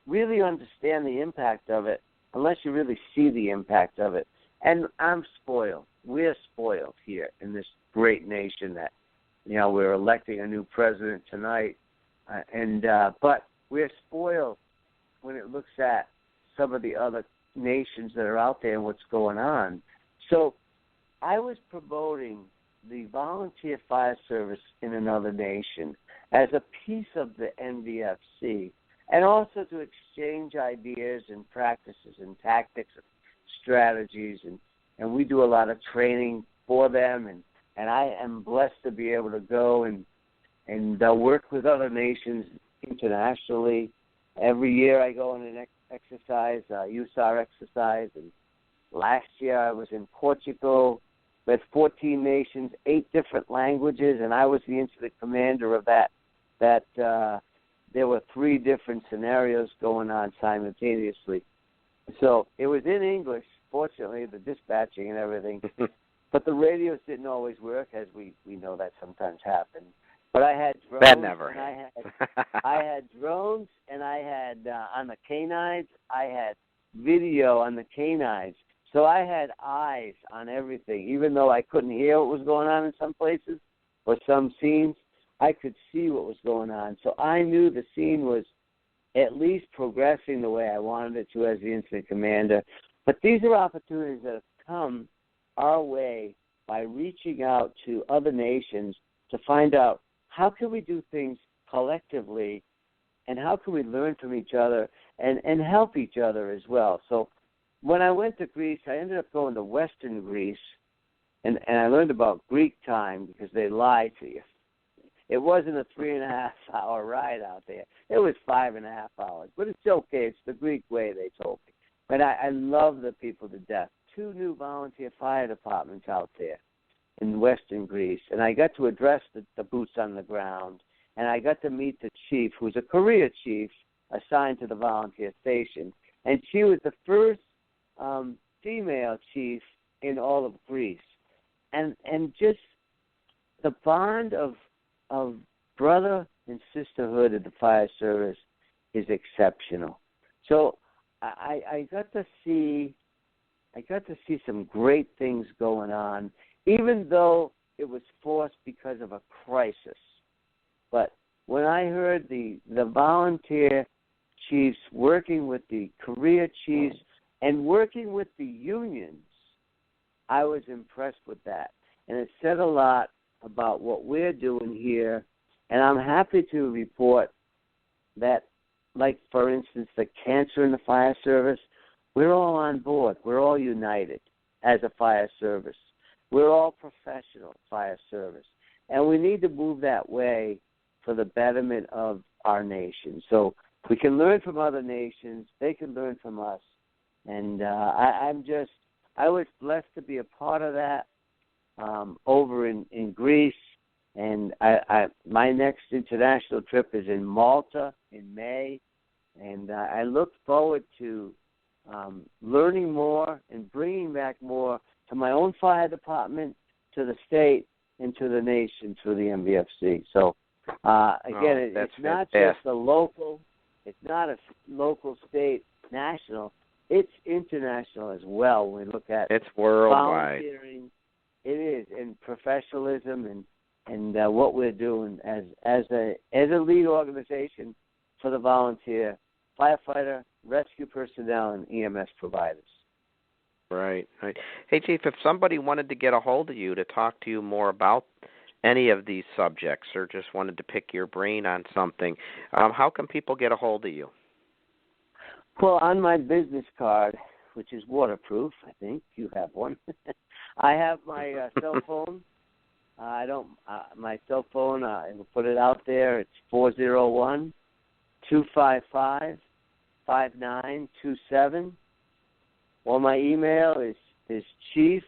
really understand the impact of it unless you really see the impact of it. And I'm spoiled. We're spoiled here in this great nation that, we're electing a new president tonight, but we're spoiled when it looks at some of the other nations that are out there and what's going on. So I was promoting the volunteer fire service in another nation as a piece of the NVFC, and also to exchange ideas and practices and tactics and strategies. And we do a lot of training for them, and I am blessed to be able to go and work with other nations internationally. Every year I go on an exercise, USAR exercise, and last year I was in Portugal with 14 nations, 8 different languages, and I was the incident commander of that. There were 3 different scenarios going on simultaneously. So it was in English, fortunately, the dispatching and everything. But the radios didn't always work, as we know that sometimes happens. But I had drones. That never. I had drones, and I had on the canines. I had video on the canines. So I had eyes on everything. Even though I couldn't hear what was going on in some places or some scenes, I could see what was going on. So I knew the scene was at least progressing the way I wanted it to as the incident commander. But these are opportunities that have come our way by reaching out to other nations to find out how can we do things collectively, and how can we learn from each other and help each other as well. So when I went to Greece, I ended up going to Western Greece, and I learned about Greek time because they lie to you. It wasn't a 3.5-hour ride out there. It was 5.5 hours. But it's okay. It's the Greek way, they told me. But I love the people to death. 2 new volunteer fire departments out there in Western Greece. And I got to address the boots on the ground. And I got to meet the chief, who's a career chief assigned to the volunteer station. And she was the first female chief in all of Greece. And just the bond of brother and sisterhood in the fire service is exceptional. So I got to see some great things going on, even though it was forced because of a crisis. But when I heard the volunteer chiefs working with the career chiefs and working with the unions, I was impressed with that. And it said a lot about what we're doing here. And I'm happy to report that, like, for instance, the cancer in the fire service, we're all on board. We're all united as a fire service. We're all professional fire service. And we need to move that way for the betterment of our nation. So we can learn from other nations. They can learn from us. And I was blessed to be a part of that over in Greece. And my next international trip is in Malta in May. And I look forward to learning more and bringing back more to my own fire department, to the state, and to the nation through the NVFC. So, it's not just a local, it's not a local, state, national. it's international as well. When we look at it's worldwide. Volunteering, it is, and professionalism and what we're doing as a lead organization for the volunteer firefighter, rescue personnel, and EMS providers. Right. Hey, Chief, if somebody wanted to get a hold of you to talk to you more about any of these subjects or just wanted to pick your brain on something, how can people get a hold of you? Well, on my business card, which is waterproof, I think you have one. I have my cell phone. My cell phone. I will put it out there. It's 401-255-5927. Or my email is Chief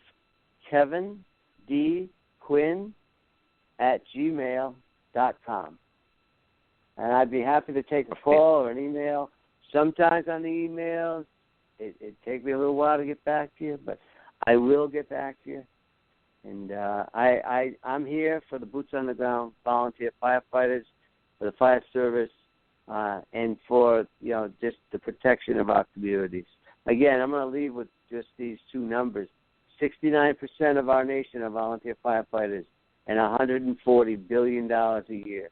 Kevin D. Quinn @gmail.com. And I'd be happy to take a call or an email. Sometimes on the emails, it takes me a little while to get back to you, but I will get back to you. And I'm here for the boots on the ground volunteer firefighters, for the fire service, and for just the protection of our communities. Again, I'm going to leave with just these two numbers. 69% of our nation are volunteer firefighters, and $140 billion a year.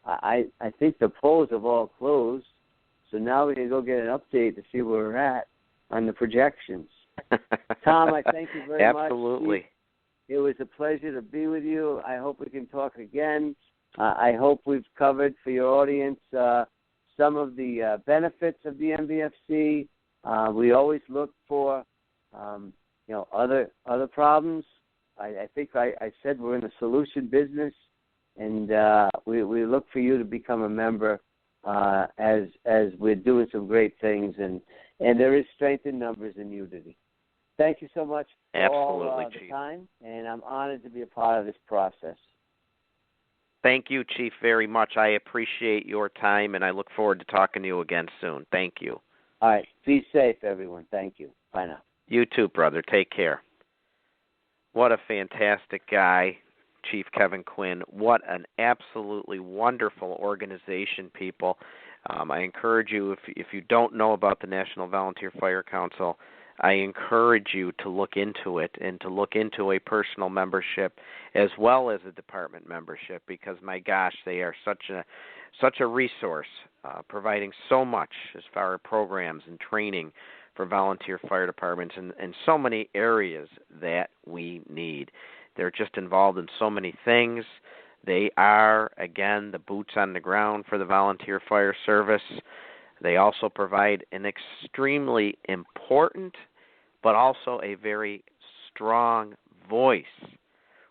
I think the polls have all closed, so now we can go get an update to see where we're at on the projections. Tom, I thank you very much. Absolutely. It was a pleasure to be with you. I hope we can talk again. I hope we've covered for your audience some of the benefits of the NVFC. We always look for, other problems. I think I said we're in the solution business, and we look for you to become a member as we're doing some great things, and there is strength in numbers and unity. Thank you so much for all the time, and I'm honored to be a part of this process. Thank you, Chief, very much. I appreciate your time, and I look forward to talking to you again soon. Thank you. All right. Be safe, everyone. Thank you. Bye now. You too, brother. Take care. What a fantastic guy, Chief Kevin Quinn. What an absolutely wonderful organization, people. I encourage you, if you don't know about the National Volunteer Fire Council, I encourage you to look into it and to look into a personal membership as well as a department membership, because, my gosh, they are such a resource, providing so much as far as programs and training for volunteer fire departments in so many areas that we need. They're just involved in so many things. They are, again, the boots on the ground for the volunteer fire service. They also provide an extremely important but also a very strong voice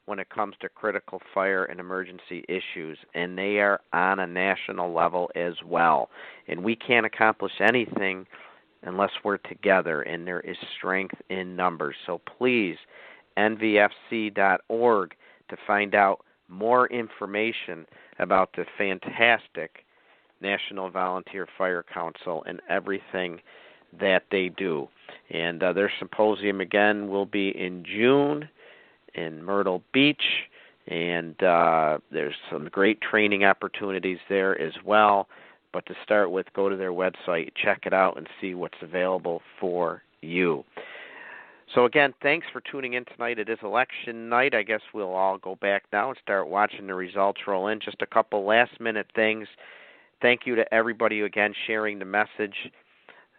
when it comes to critical fire and emergency issues, and they are on a national level as well. And we can't accomplish anything unless we're together, and there is strength in numbers. So please, NVFC.org to find out more information about the fantastic National Volunteer Fire Council and everything that they do. And their symposium, again, will be in June in Myrtle Beach, and there's some great training opportunities there as well. But to start with, go to their website, check it out, and see what's available for you. So, again, thanks for tuning in tonight. It is election night. I guess we'll all go back now and start watching the results roll in. Just a couple last-minute things. Thank you to everybody, again, sharing the message.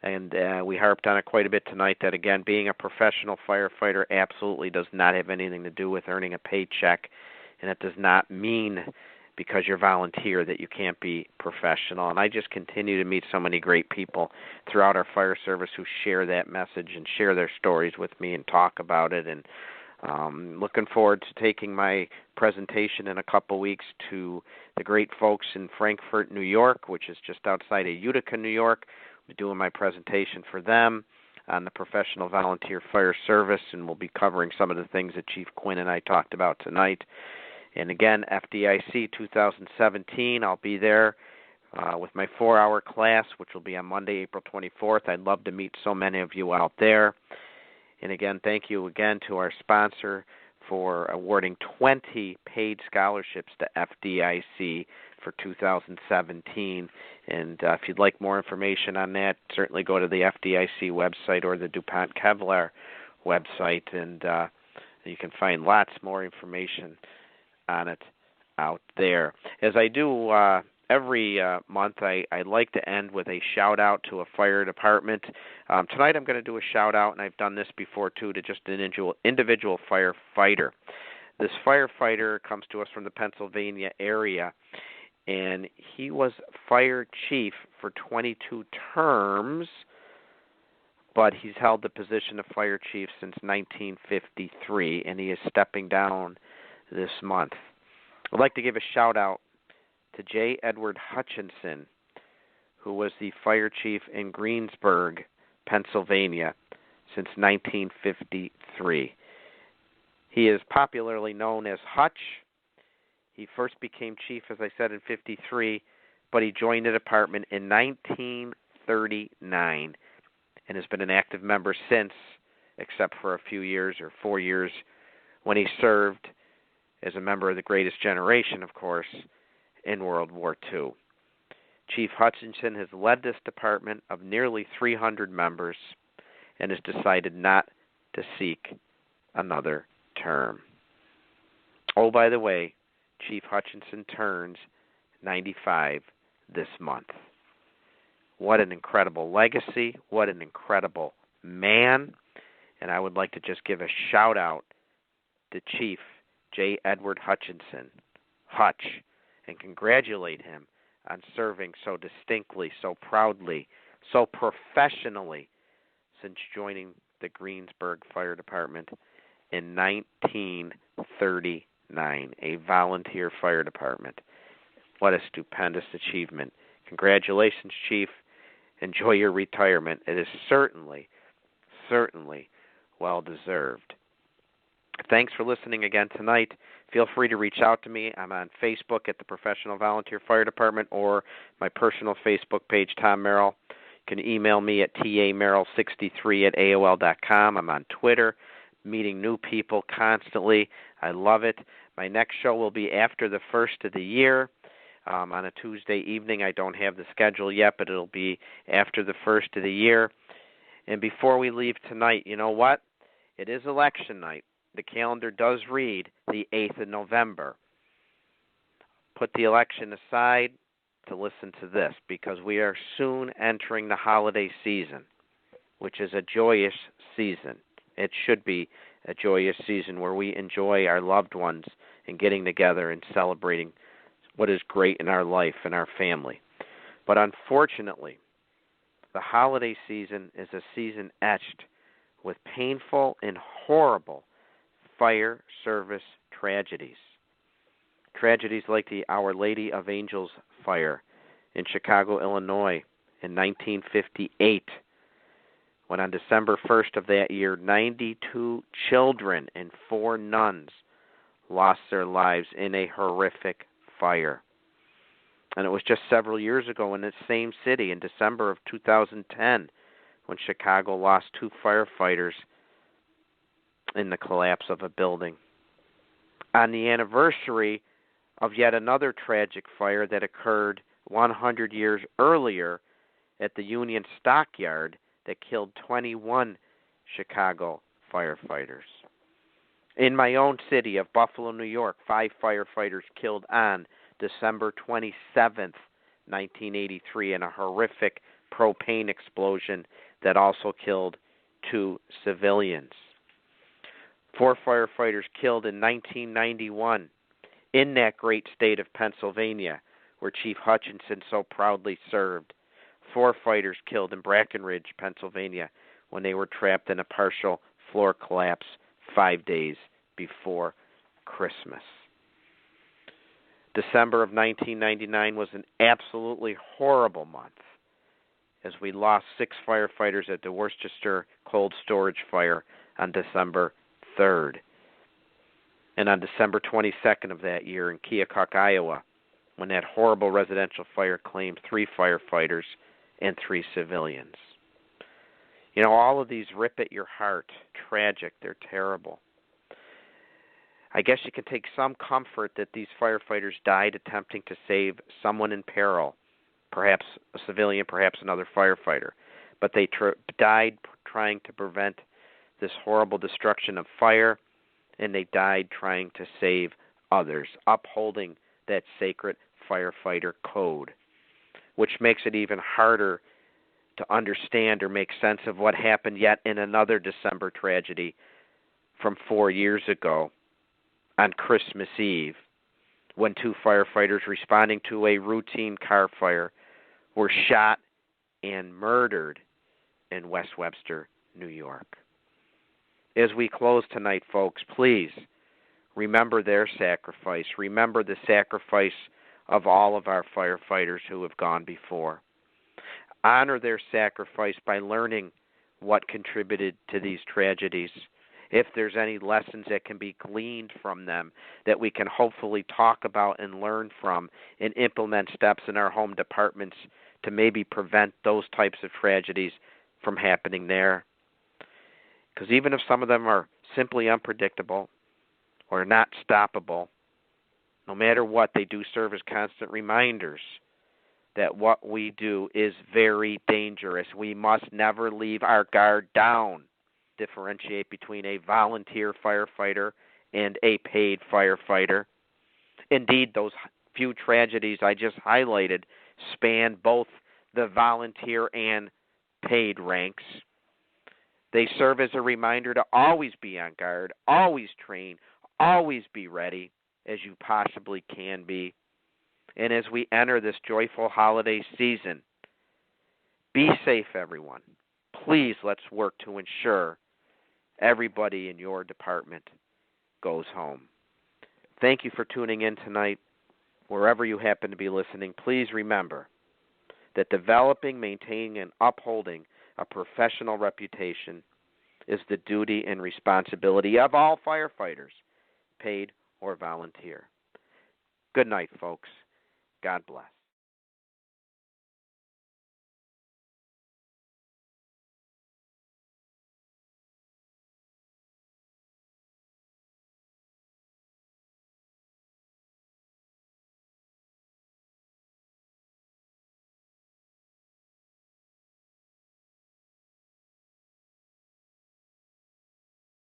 And we harped on it quite a bit tonight that, again, being a professional firefighter absolutely does not have anything to do with earning a paycheck. And it does not mean because you're volunteer that you can't be professional. And I just continue to meet so many great people throughout our fire service who share that message and share their stories with me and talk about it. And looking forward to taking my presentation in a couple weeks to the great folks in Frankfort, New York, which is just outside of Utica, New York. I'll be doing my presentation for them on the professional volunteer fire service, and we'll be covering some of the things that Chief Quinn and I talked about tonight. And again, FDIC 2017, I'll be there with my 4-hour class, which will be on Monday, April 24th. I'd love to meet so many of you out there. And again, thank you again to our sponsor for awarding 20 paid scholarships to FDIC for 2017. And if you'd like more information on that, certainly go to the FDIC website or the DuPont Kevlar website, and you can find lots more information on it out there. As I do every month, I like to end with a shout-out to a fire department. Tonight I'm going to do a shout-out, and I've done this before too, to just an individual firefighter. This firefighter comes to us from the Pennsylvania area, and he was fire chief for 22 terms, but he's held the position of fire chief since 1953, and he is stepping down this month. I'd like to give a shout-out to J. Edward Hutchinson, who was the fire chief in Greensburg, Pennsylvania, since 1953. He is popularly known as Hutch. He first became chief, as I said, in 53, but he joined the department in 1939 and has been an active member since, except for a few years or 4 years when he served as a member of the Greatest Generation, of course, in World War II. Chief Hutchinson has led this department of nearly 300 members and has decided not to seek another term. Oh, by the way, Chief Hutchinson turns 95 this month. What an incredible legacy. What an incredible man. And I would like to just give a shout out to Chief J. Edward Hutchinson, Hutch, and congratulate him on serving so distinctly, so proudly, so professionally since joining the Greensburg Fire Department in 1939, a volunteer fire department. What a stupendous achievement. Congratulations, Chief. Enjoy your retirement. It is certainly well-deserved. Thanks for listening again tonight. Feel free to reach out to me. I'm on Facebook at the Professional Volunteer Fire Department or my personal Facebook page, Tom Merrill. You can email me at tamerrill63@AOL.com. I'm on Twitter, meeting new people constantly. I love it. My next show will be after the first of the year on a Tuesday evening. I don't have the schedule yet, but it'll be after the first of the year. And before we leave tonight, you know what? It is election night. The calendar does read the 8th of November. Put the election aside to listen to this, because we are soon entering the holiday season, which is a joyous season. It should be a joyous season where we enjoy our loved ones and getting together and celebrating what is great in our life and our family. But unfortunately, the holiday season is a season etched with painful and horrible fire service tragedies. Tragedies like the Our Lady of Angels fire in Chicago, Illinois in 1958, when on December 1st of that year, 92 children and 4 nuns lost their lives in a horrific fire. And it was just several years ago in the same city in December of 2010 when Chicago lost 2 firefighters in the collapse of a building. On the anniversary of yet another tragic fire that occurred 100 years earlier at the Union Stockyard that killed 21 Chicago firefighters. In my own city of Buffalo, New York, 5 firefighters killed on December 27th, 1983, in a horrific propane explosion that also killed 2 civilians. 4 firefighters killed in 1991 in that great state of Pennsylvania, where Chief Hutchinson so proudly served. 4 fighters killed in Brackenridge, Pennsylvania, when they were trapped in a partial floor collapse 5 days before Christmas. December of 1999 was an absolutely horrible month, as we lost 6 firefighters at the Worcester cold storage fire on December 3rd. And on December 22nd of that year in Keokuk, Iowa, when that horrible residential fire claimed 3 firefighters and 3 civilians. You know, all of these rip at your heart. Tragic. They're terrible. I guess you can take some comfort that these firefighters died attempting to save someone in peril, perhaps a civilian, perhaps another firefighter. But they died trying to prevent this horrible destruction of fire, and they died trying to save others, upholding that sacred firefighter code, which makes it even harder to understand or make sense of what happened yet in another December tragedy from 4 years ago on Christmas Eve, when 2 firefighters responding to a routine car fire were shot and murdered in West Webster, New York. As we close tonight, folks, please remember their sacrifice. Remember the sacrifice of all of our firefighters who have gone before. Honor their sacrifice by learning what contributed to these tragedies. If there's any lessons that can be gleaned from them that we can hopefully talk about and learn from and implement steps in our home departments to maybe prevent those types of tragedies from happening there. Because even if some of them are simply unpredictable or not stoppable, no matter what, they do serve as constant reminders that what we do is very dangerous. We must never leave our guard down. Differentiate between a volunteer firefighter and a paid firefighter. Indeed, those few tragedies I just highlighted span both the volunteer and paid ranks. They serve as a reminder to always be on guard, always train, always be ready as you possibly can be. And as we enter this joyful holiday season, be safe, everyone. Please, let's work to ensure everybody in your department goes home. Thank you for tuning in tonight. Wherever you happen to be listening, please remember that developing, maintaining, and upholding a professional reputation is the duty and responsibility of all firefighters, paid or volunteer. Good night, folks. God bless.